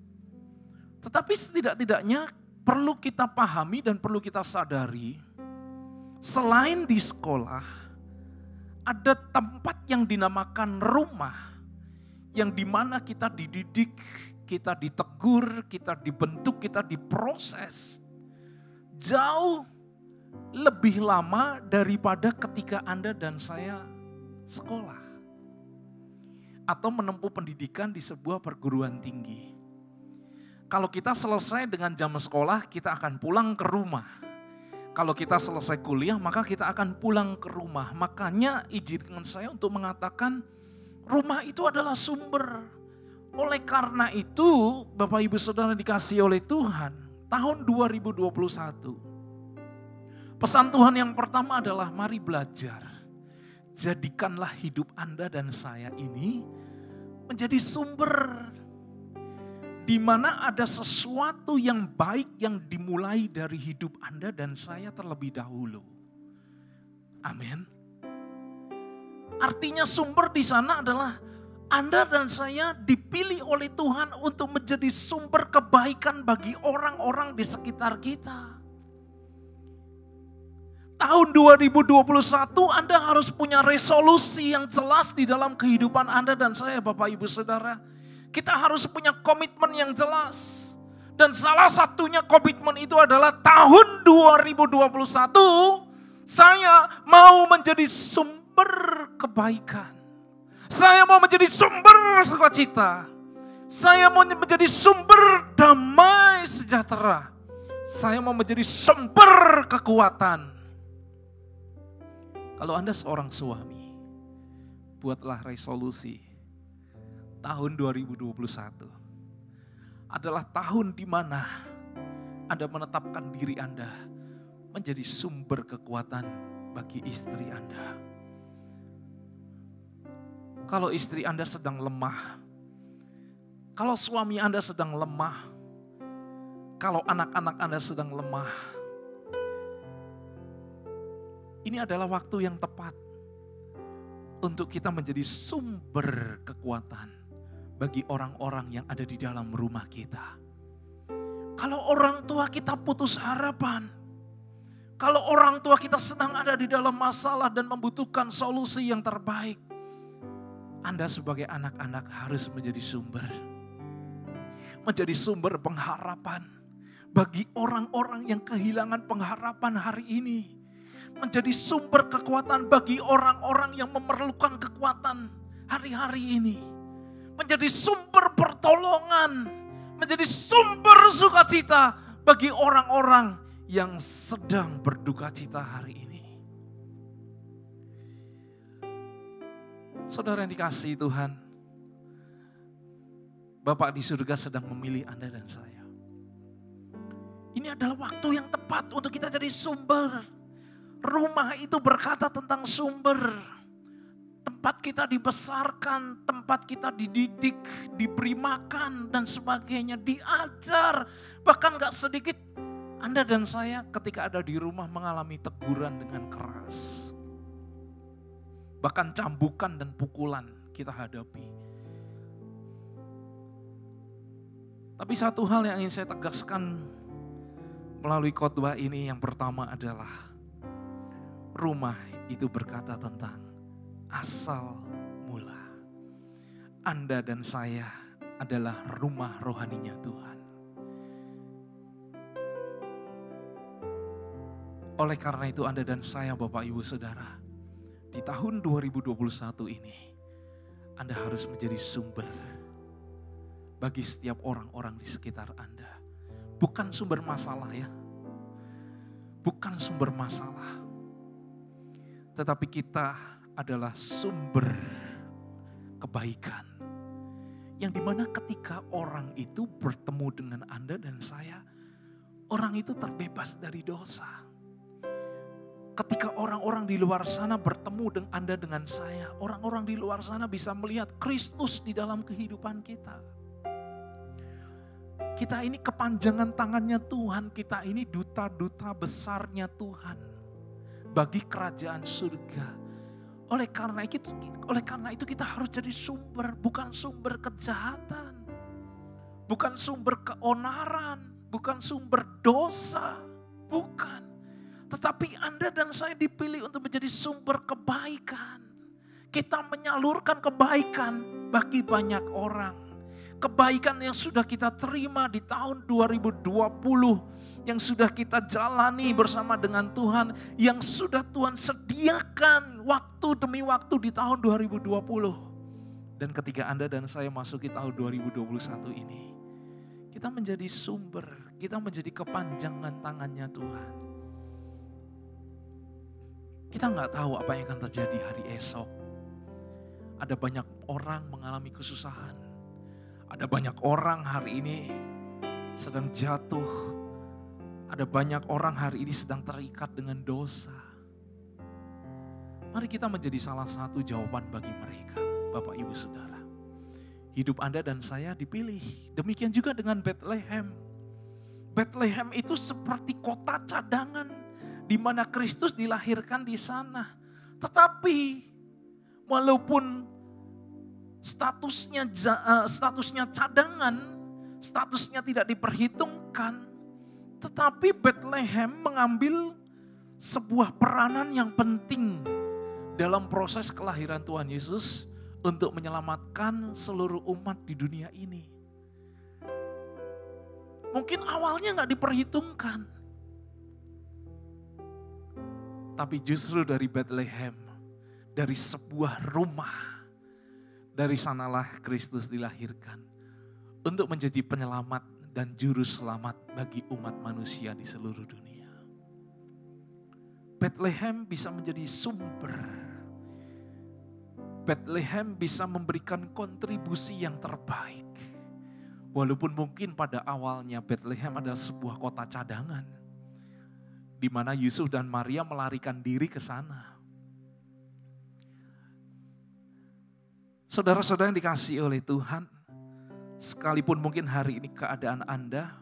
Tetapi setidak-tidaknya perlu kita pahami dan perlu kita sadari, selain di sekolah, ada tempat yang dinamakan rumah, yang dimana kita dididik, kita ditegur, kita dibentuk, kita diproses, jauh lebih lama daripada ketika Anda dan saya sekolah. Atau menempuh pendidikan di sebuah perguruan tinggi. Kalau kita selesai dengan jam sekolah, kita akan pulang ke rumah. Kalau kita selesai kuliah, maka kita akan pulang ke rumah. Makanya izinkan saya untuk mengatakan rumah itu adalah sumber. Oleh karena itu, Bapak Ibu Saudara dikasihi oleh Tuhan, tahun 2021. Pesan Tuhan yang pertama adalah mari belajar. Jadikanlah hidup Anda dan saya ini menjadi sumber di mana ada sesuatu yang baik yang dimulai dari hidup Anda dan saya terlebih dahulu. Amin. Artinya sumber di sana adalah Anda dan saya dipilih oleh Tuhan untuk menjadi sumber kebaikan bagi orang-orang di sekitar kita. Tahun 2021 Anda harus punya resolusi yang jelas di dalam kehidupan Anda dan saya, Bapak Ibu Saudara. Kita harus punya komitmen yang jelas. Dan salah satunya komitmen itu adalah tahun 2021 saya mau menjadi sumber kebaikan. Saya mau menjadi sumber sukacita. Saya mau menjadi sumber damai sejahtera. Saya mau menjadi sumber kekuatan. Kalau Anda seorang suami, buatlah resolusi. Tahun 2021 adalah tahun di mana Anda menetapkan diri Anda menjadi sumber kekuatan bagi istri Anda. Kalau istri Anda sedang lemah, kalau suami Anda sedang lemah, kalau anak-anak Anda sedang lemah, ini adalah waktu yang tepat untuk kita menjadi sumber kekuatan bagi orang-orang yang ada di dalam rumah kita. Kalau orang tua kita putus harapan, kalau orang tua kita sedang ada di dalam masalah dan membutuhkan solusi yang terbaik, Anda sebagai anak-anak harus menjadi sumber pengharapan bagi orang-orang yang kehilangan pengharapan hari ini. Menjadi sumber kekuatan bagi orang-orang yang memerlukan kekuatan hari-hari ini. Menjadi sumber pertolongan, menjadi sumber sukacita bagi orang-orang yang sedang berduka cita hari ini. Saudara yang dikasihi Tuhan, Bapak di surga sedang memilih Anda dan saya. Ini adalah waktu yang tepat untuk kita jadi sumber. Rumah itu berkata tentang sumber. Tempat kita dibesarkan, tempat kita dididik, diberi makan dan sebagainya, diajar. Bahkan gak sedikit Anda dan saya ketika ada di rumah mengalami teguran dengan keras. Bahkan cambukan dan pukulan kita hadapi. Tapi satu hal yang ingin saya tegaskan melalui khotbah ini, yang pertama adalah rumah itu berkata tentang asal mula. Anda dan saya adalah rumah rohaninya Tuhan. Oleh karena itu Anda dan saya, Bapak Ibu Saudara, di tahun 2021 ini Anda harus menjadi sumber bagi setiap orang-orang di sekitar Anda. Bukan sumber masalah ya. Bukan sumber masalah. Tetapi kita adalah sumber kebaikan. Yang dimana ketika orang itu bertemu dengan Anda dan saya, orang itu terbebas dari dosa. Ketika orang-orang di luar sana bertemu dengan Anda dengan saya, orang-orang di luar sana bisa melihat Kristus di dalam kehidupan kita. Kita ini kepanjangan tangannya Tuhan, kita ini duta-duta besarnya Tuhan bagi kerajaan surga. Oleh karena itu kita harus jadi sumber, bukan sumber kejahatan, bukan sumber keonaran, bukan sumber dosa, bukan. Tetapi Anda dan saya dipilih untuk menjadi sumber kebaikan. Kita menyalurkan kebaikan bagi banyak orang. Kebaikan yang sudah kita terima di tahun 2020, yang sudah kita jalani bersama dengan Tuhan, yang sudah Tuhan sediakan waktu demi waktu di tahun 2020. Dan ketika Anda dan saya masuk di tahun 2021 ini, kita menjadi sumber, kita menjadi kepanjangan tangannya Tuhan. Kita nggak tahu apa yang akan terjadi hari esok. Ada banyak orang mengalami kesusahan. Ada banyak orang hari ini sedang jatuh. Ada banyak orang hari ini sedang terikat dengan dosa. Mari kita menjadi salah satu jawaban bagi mereka, Bapak Ibu Saudara. Hidup Anda dan saya dipilih. Demikian juga dengan Bethlehem. Bethlehem itu seperti kota cadangan di mana Kristus dilahirkan di sana. Tetapi walaupun statusnya cadangan, statusnya tidak diperhitungkan, tetapi Bethlehem mengambil sebuah peranan yang penting dalam proses kelahiran Tuhan Yesus untuk menyelamatkan seluruh umat di dunia ini. Mungkin awalnya gak diperhitungkan. Tapi justru dari Bethlehem, dari sebuah rumah, dari sanalah Kristus dilahirkan untuk menjadi penyelamat dan juru selamat bagi umat manusia di seluruh dunia. Bethlehem bisa menjadi sumber. Bethlehem bisa memberikan kontribusi yang terbaik. Walaupun mungkin pada awalnya Bethlehem adalah sebuah kota cadangan, di mana Yusuf dan Maria melarikan diri ke sana. Saudara-saudara yang dikasihi oleh Tuhan, sekalipun mungkin hari ini keadaan Anda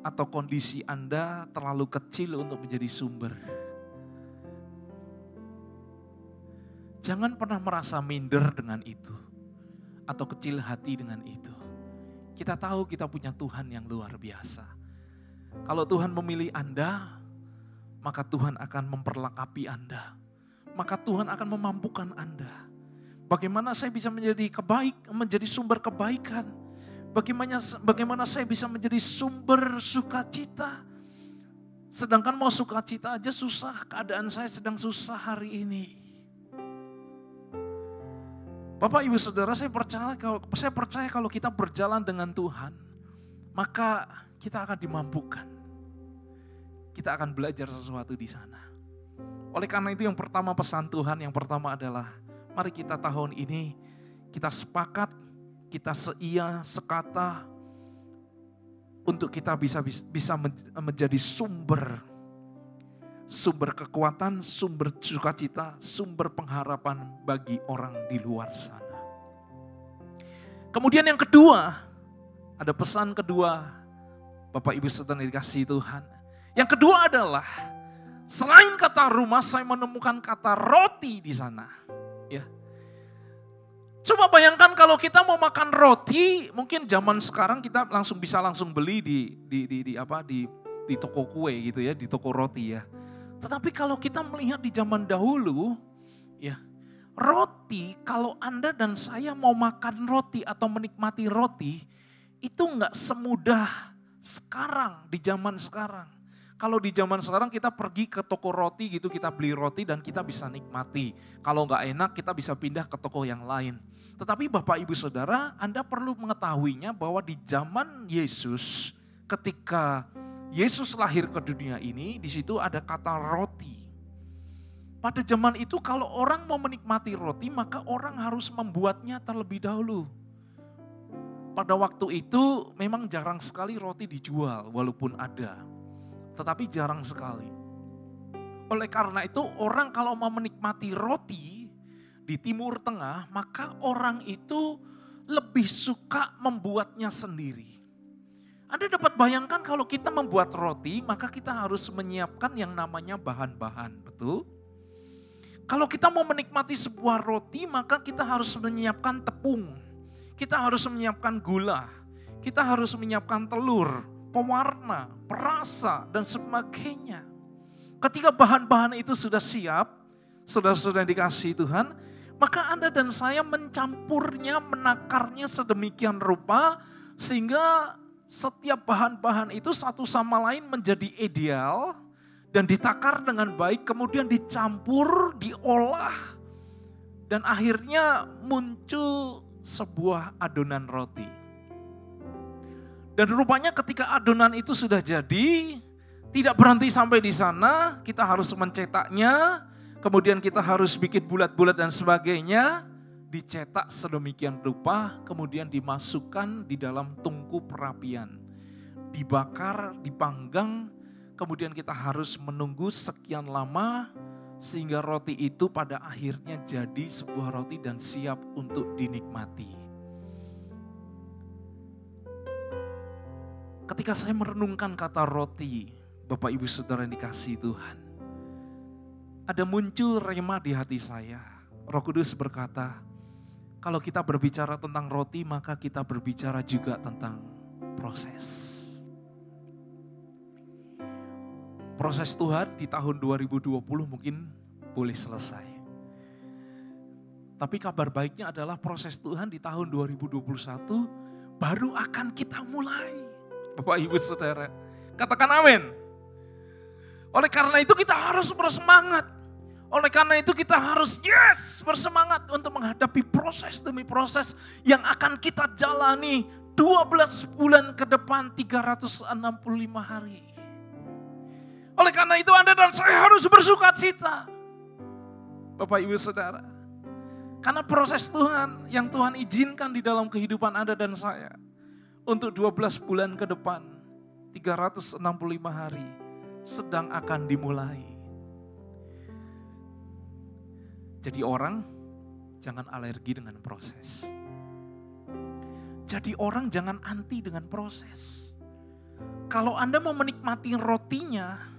atau kondisi Anda terlalu kecil untuk menjadi sumber, jangan pernah merasa minder dengan itu. atau kecil hati dengan itu. Kita tahu kita punya Tuhan yang luar biasa. Kalau Tuhan memilih Anda, maka Tuhan akan memperlengkapi Anda. Maka Tuhan akan memampukan Anda. Bagaimana saya bisa menjadi sumber kebaikan? Bagaimana saya bisa menjadi sumber sukacita? Sedangkan mau sukacita aja susah, keadaan saya sedang susah hari ini. Bapak, Ibu, Saudara, saya percaya kalau kita berjalan dengan Tuhan, maka kita akan dimampukan. Kita akan belajar sesuatu di sana. Oleh karena itu yang pertama pesan Tuhan, yang pertama adalah mari kita tahun ini kita sepakat, kita seia, sekata untuk kita bisa menjadi sumber kekuatan, sumber sukacita, sumber pengharapan bagi orang di luar sana. Kemudian yang kedua, ada pesan kedua, Bapak Ibu Saudara dikasihi Tuhan. Yang kedua adalah selain kata rumah, saya menemukan kata roti di sana. Ya. Coba bayangkan kalau kita mau makan roti, mungkin zaman sekarang kita bisa langsung beli di toko kue gitu ya, di toko roti ya. Tetapi kalau kita melihat di zaman dahulu, ya, roti, kalau Anda dan saya mau makan roti atau menikmati roti, itu nggak semudah sekarang, di zaman sekarang. Kalau di zaman sekarang kita pergi ke toko roti gitu, kita beli roti dan kita bisa nikmati. Kalau nggak enak kita bisa pindah ke toko yang lain. Tetapi Bapak Ibu Saudara, Anda perlu mengetahuinya bahwa di zaman Yesus, ketika Yesus lahir ke dunia ini, di situ ada kata roti. Pada zaman itu kalau orang mau menikmati roti, maka orang harus membuatnya terlebih dahulu. Pada waktu itu memang jarang sekali roti dijual, walaupun ada. Tetapi jarang sekali. Oleh karena itu orang kalau mau menikmati roti di Timur Tengah, maka orang itu lebih suka membuatnya sendiri. Anda dapat bayangkan kalau kita membuat roti, maka kita harus menyiapkan yang namanya bahan-bahan, betul? Kalau kita mau menikmati sebuah roti, maka kita harus menyiapkan tepung. Kita harus menyiapkan gula. Kita harus menyiapkan telur, pewarna, perasa, dan sebagainya. Ketika bahan-bahan itu sudah siap, sudah dikasih Tuhan, maka Anda dan saya mencampurnya, menakarnya sedemikian rupa, sehingga setiap bahan-bahan itu satu sama lain menjadi ideal, dan ditakar dengan baik, kemudian dicampur, diolah, dan akhirnya muncul sebuah adonan roti. Dan rupanya ketika adonan itu sudah jadi, tidak berhenti sampai di sana, kita harus mencetaknya, kemudian kita harus bikin bulat-bulat dan sebagainya, dicetak sedemikian rupa, kemudian dimasukkan di dalam tungku perapian. Dibakar, dipanggang, kemudian kita harus menunggu sekian lama, sehingga roti itu pada akhirnya jadi sebuah roti dan siap untuk dinikmati. Ketika saya merenungkan kata roti, Bapak Ibu Saudara yang dikasihi Tuhan, ada muncul rema di hati saya. Roh Kudus berkata, kalau kita berbicara tentang roti, maka kita berbicara juga tentang proses. Proses Tuhan di tahun 2020 mungkin boleh selesai. Tapi kabar baiknya adalah proses Tuhan di tahun 2021 baru akan kita mulai. Bapak Ibu Saudara, katakan amin. Oleh karena itu kita harus bersemangat. Oleh karena itu kita harus bersemangat untuk menghadapi proses demi proses yang akan kita jalani 12 bulan ke depan, 365 hari. Oleh karena itu Anda dan saya harus bersukacita. Bapak Ibu Saudara, karena proses Tuhan yang Tuhan izinkan di dalam kehidupan Anda dan saya untuk 12 bulan ke depan, 365 hari sedang akan dimulai. Jadi orang jangan alergi dengan proses. Jadi orang jangan anti dengan proses. Kalau Anda mau menikmati rotinya,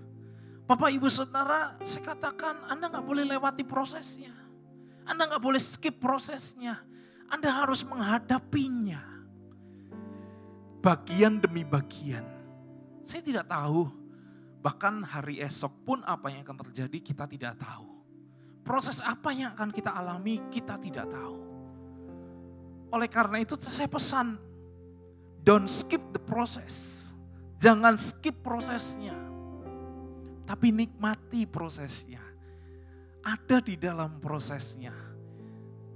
Bapak Ibu Saudara, saya katakan Anda gak boleh lewati prosesnya. Anda gak boleh skip prosesnya. Anda harus menghadapinya. Bagian demi bagian. Saya tidak tahu. Bahkan hari esok pun apa yang akan terjadi kita tidak tahu. Proses apa yang akan kita alami kita tidak tahu. Oleh karena itu saya pesan, don't skip the process. Jangan skip prosesnya. Tapi nikmati prosesnya. Ada di dalam prosesnya.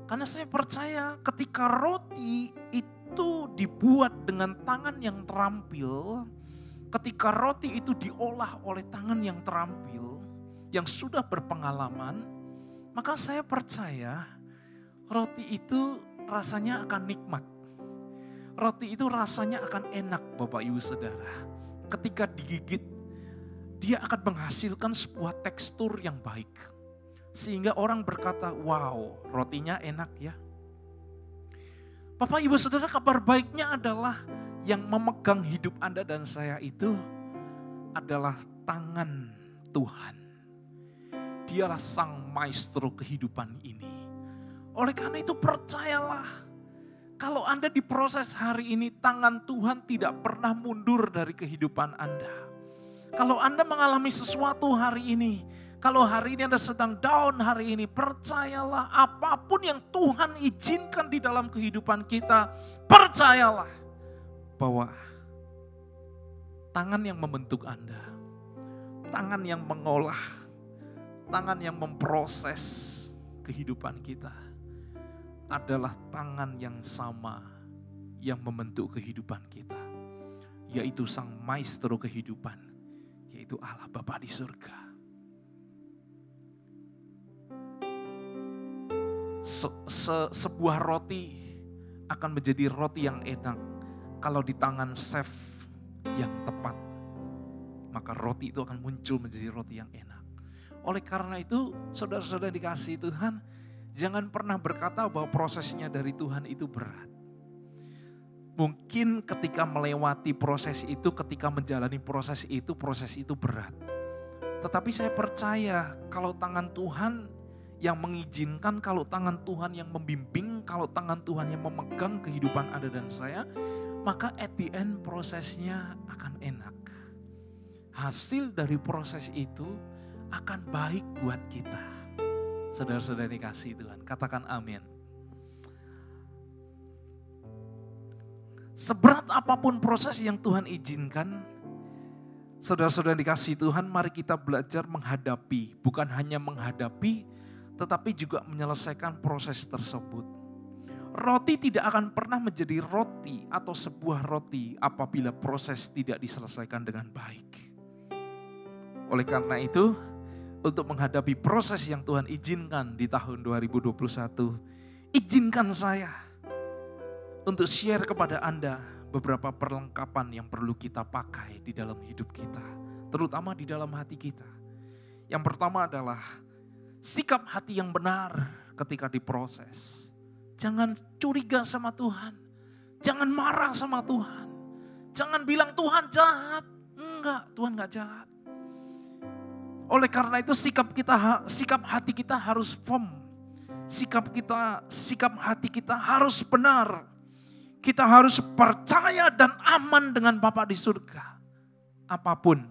Karena saya percaya ketika roti itu dibuat dengan tangan yang terampil, ketika roti itu diolah oleh tangan yang terampil, yang sudah berpengalaman, maka saya percaya roti itu rasanya akan nikmat. Roti itu rasanya akan enak Bapak Ibu Saudara. Ketika digigit, dia akan menghasilkan sebuah tekstur yang baik. Sehingga orang berkata, wow, rotinya enak ya. Bapak Ibu Saudara, kabar baiknya adalah yang memegang hidup Anda dan saya itu adalah tangan Tuhan. Dialah sang maestro kehidupan ini. Oleh karena itu percayalah, kalau Anda diproses hari ini, tangan Tuhan tidak pernah mundur dari kehidupan Anda. Kalau Anda mengalami sesuatu hari ini, kalau hari ini Anda sedang down hari ini, percayalah apapun yang Tuhan izinkan di dalam kehidupan kita, percayalah bahwa tangan yang membentuk Anda, tangan yang mengolah, tangan yang memproses kehidupan kita adalah tangan yang sama yang membentuk kehidupan kita, yaitu sang maestro kehidupan, yaitu Allah Bapa di surga. Sebuah roti akan menjadi roti yang enak kalau di tangan chef yang tepat, maka roti itu akan muncul menjadi roti yang enak. Oleh karena itu, saudara-saudara dikasihi Tuhan, jangan pernah berkata bahwa prosesnya dari Tuhan itu berat. Mungkin ketika melewati proses itu, ketika menjalani proses itu berat. Tetapi saya percaya kalau tangan Tuhan yang mengizinkan, kalau tangan Tuhan yang membimbing, kalau tangan Tuhan yang memegang kehidupan Anda dan saya, maka at the end prosesnya akan enak. Hasil dari proses itu akan baik buat kita. Saudara-saudara dikasihi Tuhan, katakan amin. Seberat apapun proses yang Tuhan izinkan, saudara-saudara dikasihi Tuhan, mari kita belajar menghadapi, bukan hanya menghadapi, tetapi juga menyelesaikan proses tersebut. Roti tidak akan pernah menjadi roti atau sebuah roti apabila proses tidak diselesaikan dengan baik. Oleh karena itu, untuk menghadapi proses yang Tuhan izinkan di tahun 2021, izinkan saya untuk share kepada Anda beberapa perlengkapan yang perlu kita pakai di dalam hidup kita, terutama di dalam hati kita. Yang pertama adalah sikap hati yang benar ketika diproses. Jangan curiga sama Tuhan. Jangan marah sama Tuhan. Jangan bilang Tuhan jahat. Enggak, Tuhan enggak jahat. Oleh karena itu sikap hati kita harus firm. Sikap hati kita harus benar. Kita harus percaya dan aman dengan Bapa di surga. Apapun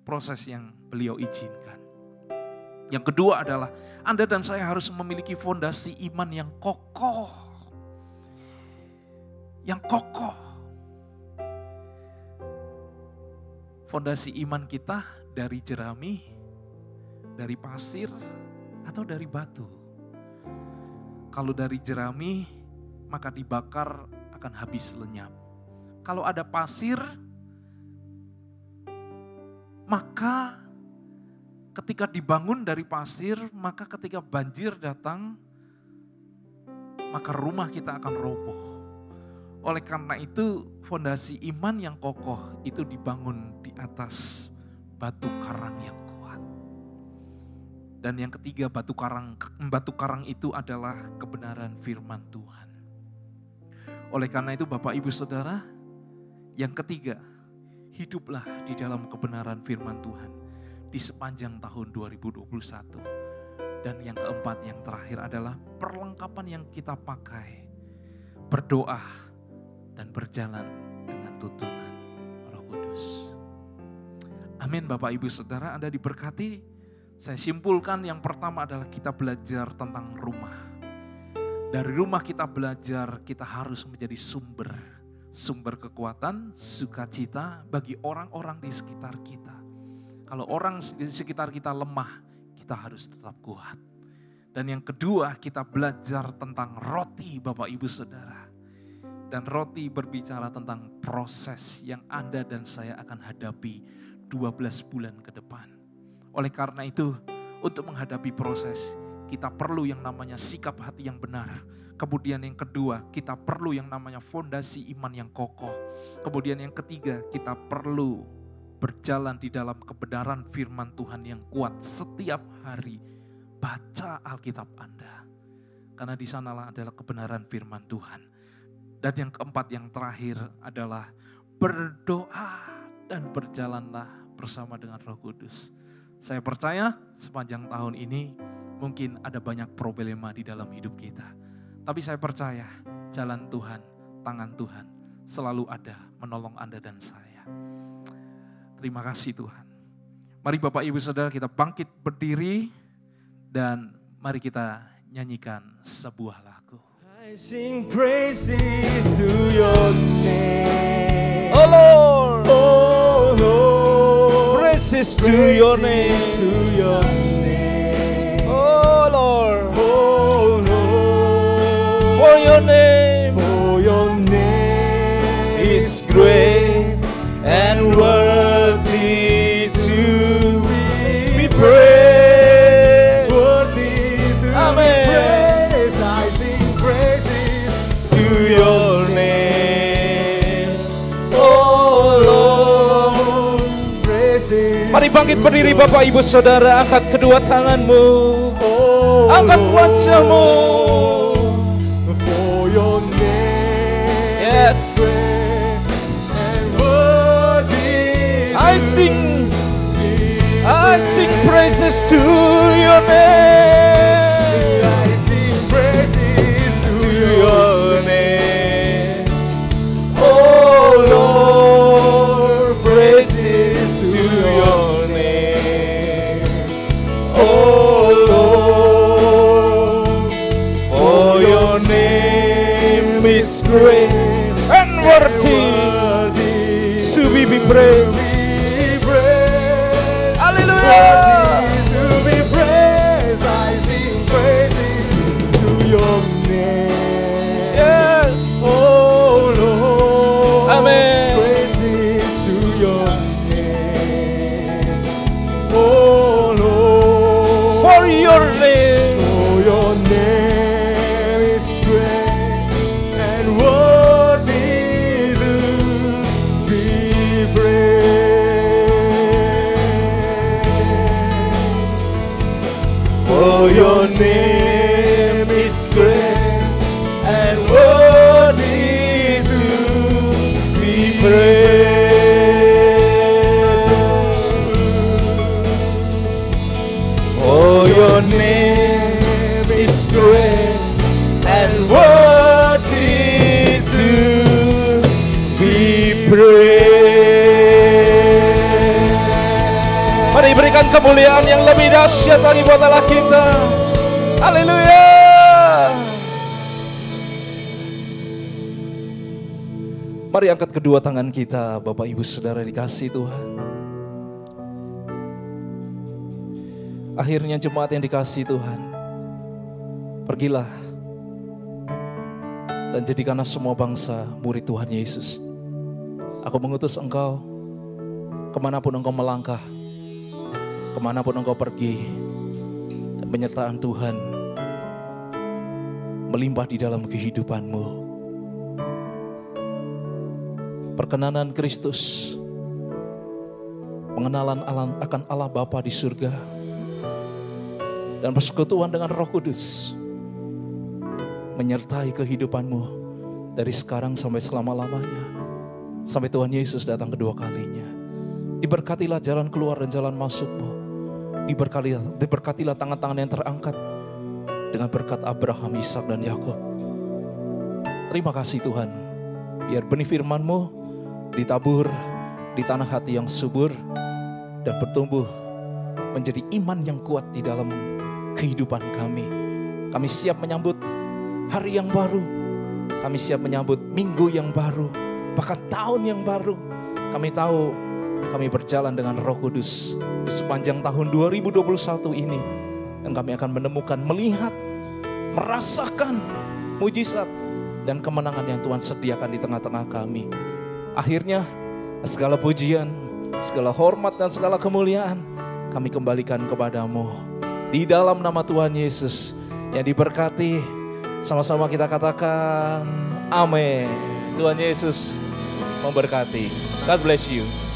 proses yang beliau izinkan. Yang kedua adalah Anda dan saya harus memiliki fondasi iman yang kokoh. Yang kokoh. Fondasi iman kita dari jerami, dari pasir, atau dari batu. Kalau dari jerami, maka dibakar akan habis lenyap. Kalau ada pasir, maka ketika dibangun dari pasir, maka ketika banjir datang, maka rumah kita akan roboh. Oleh karena itu, fondasi iman yang kokoh itu dibangun di atas batu karang yang kuat. Dan yang ketiga, batu karang itu adalah kebenaran firman Tuhan. Oleh karena itu, Bapak Ibu Saudara, yang ketiga, hiduplah di dalam kebenaran firman Tuhan di sepanjang tahun 2021. Dan yang keempat, yang terakhir adalah perlengkapan yang kita pakai berdoa dan berjalan dengan tuntunan Roh Kudus. Amin. Bapak Ibu Saudara, Anda diberkati. Saya simpulkan yang pertama adalah kita belajar tentang rumah. Dari rumah kita belajar, kita harus menjadi sumber kekuatan, sukacita bagi orang-orang di sekitar kita. Kalau orang di sekitar kita lemah, kita harus tetap kuat. Dan yang kedua, kita belajar tentang roti, Bapak Ibu Saudara. Dan roti berbicara tentang proses yang Anda dan saya akan hadapi 12 bulan ke depan. Oleh karena itu, untuk menghadapi proses, kita perlu yang namanya sikap hati yang benar. Kemudian yang kedua, kita perlu yang namanya fondasi iman yang kokoh. Kemudian yang ketiga, kita perlu berjalan di dalam kebenaran firman Tuhan yang kuat setiap hari. Baca Alkitab Anda. Karena di sanalah adalah kebenaran firman Tuhan. Dan yang keempat, yang terakhir adalah berdoa dan berjalanlah bersama dengan Roh Kudus. Saya percaya sepanjang tahun ini mungkin ada banyak problema di dalam hidup kita. Tapi saya percaya jalan Tuhan, tangan Tuhan selalu ada menolong Anda dan saya. Terima kasih Tuhan. Mari Bapak Ibu Saudara kita bangkit berdiri dan mari kita nyanyikan sebuah lagu. I sing praises to your name. Oh Lord, Oh Lord, praises to your praises name. to your name. Oh Lord, Oh Lord, for your name for your name is great and worthy to be praised. worthy to Amen. be praised. I sing praises To your name, oh Lord. praises. Mari bangkit berdiri Bapak Ibu Saudara, angkat kedua tanganmu, Oh angkat Lord, wajahmu. for your name Yes. is great and worthy. I sing praises to your name, I sing praises to your name, oh Lord. Praises to your name, oh Lord. For your name is great and worthy to be praised. Hallelujah. To be praised, I sing praises to your name. Yes. Oh Lord, Amen. praises to your name. Oh Lord, For your name, for your name is great and worthy to be praised. for your name is great and worthy to be praised. For your name is great and worthy to be praised. Mari berikan kemuliaan yang lebih dahsyat lagi buat Allah kita. Haleluya. Mari angkat kedua tangan kita, Bapak Ibu Saudara dikasihi Tuhan. Akhirnya jemaat yang dikasihi Tuhan, pergilah dan jadikanlah semua bangsa murid Tuhan Yesus. Aku mengutus engkau kemanapun engkau melangkah, kemanapun engkau pergi, dan penyertaan Tuhan melimpah di dalam kehidupanmu. Perkenanan Kristus, pengenalan akan Allah Bapa di surga, dan persekutuan dengan Roh Kudus menyertai kehidupanmu dari sekarang sampai selama-lamanya, sampai Tuhan Yesus datang kedua kalinya. Diberkatilah jalan keluar dan jalan masukmu. Diberkatilah tangan-tangan yang terangkat dengan berkat Abraham, Ishak dan Yakub. Terima kasih Tuhan. Biar benih firman-Mu ditabur di tanah hati yang subur dan bertumbuh menjadi iman yang kuat di dalam kehidupan kami. Kami siap menyambut hari yang baru. Kami siap menyambut minggu yang baru, bahkan tahun yang baru. Kami tahu kami berjalan dengan Roh Kudus di sepanjang tahun 2021 ini. Dan kami akan menemukan, melihat, merasakan mujizat dan kemenangan yang Tuhan sediakan di tengah-tengah kami. Akhirnya segala pujian, segala hormat dan segala kemuliaan kami kembalikan kepadamu. Di dalam nama Tuhan Yesus yang diberkati, sama-sama kita katakan amin. Tuhan Yesus memberkati. God bless you.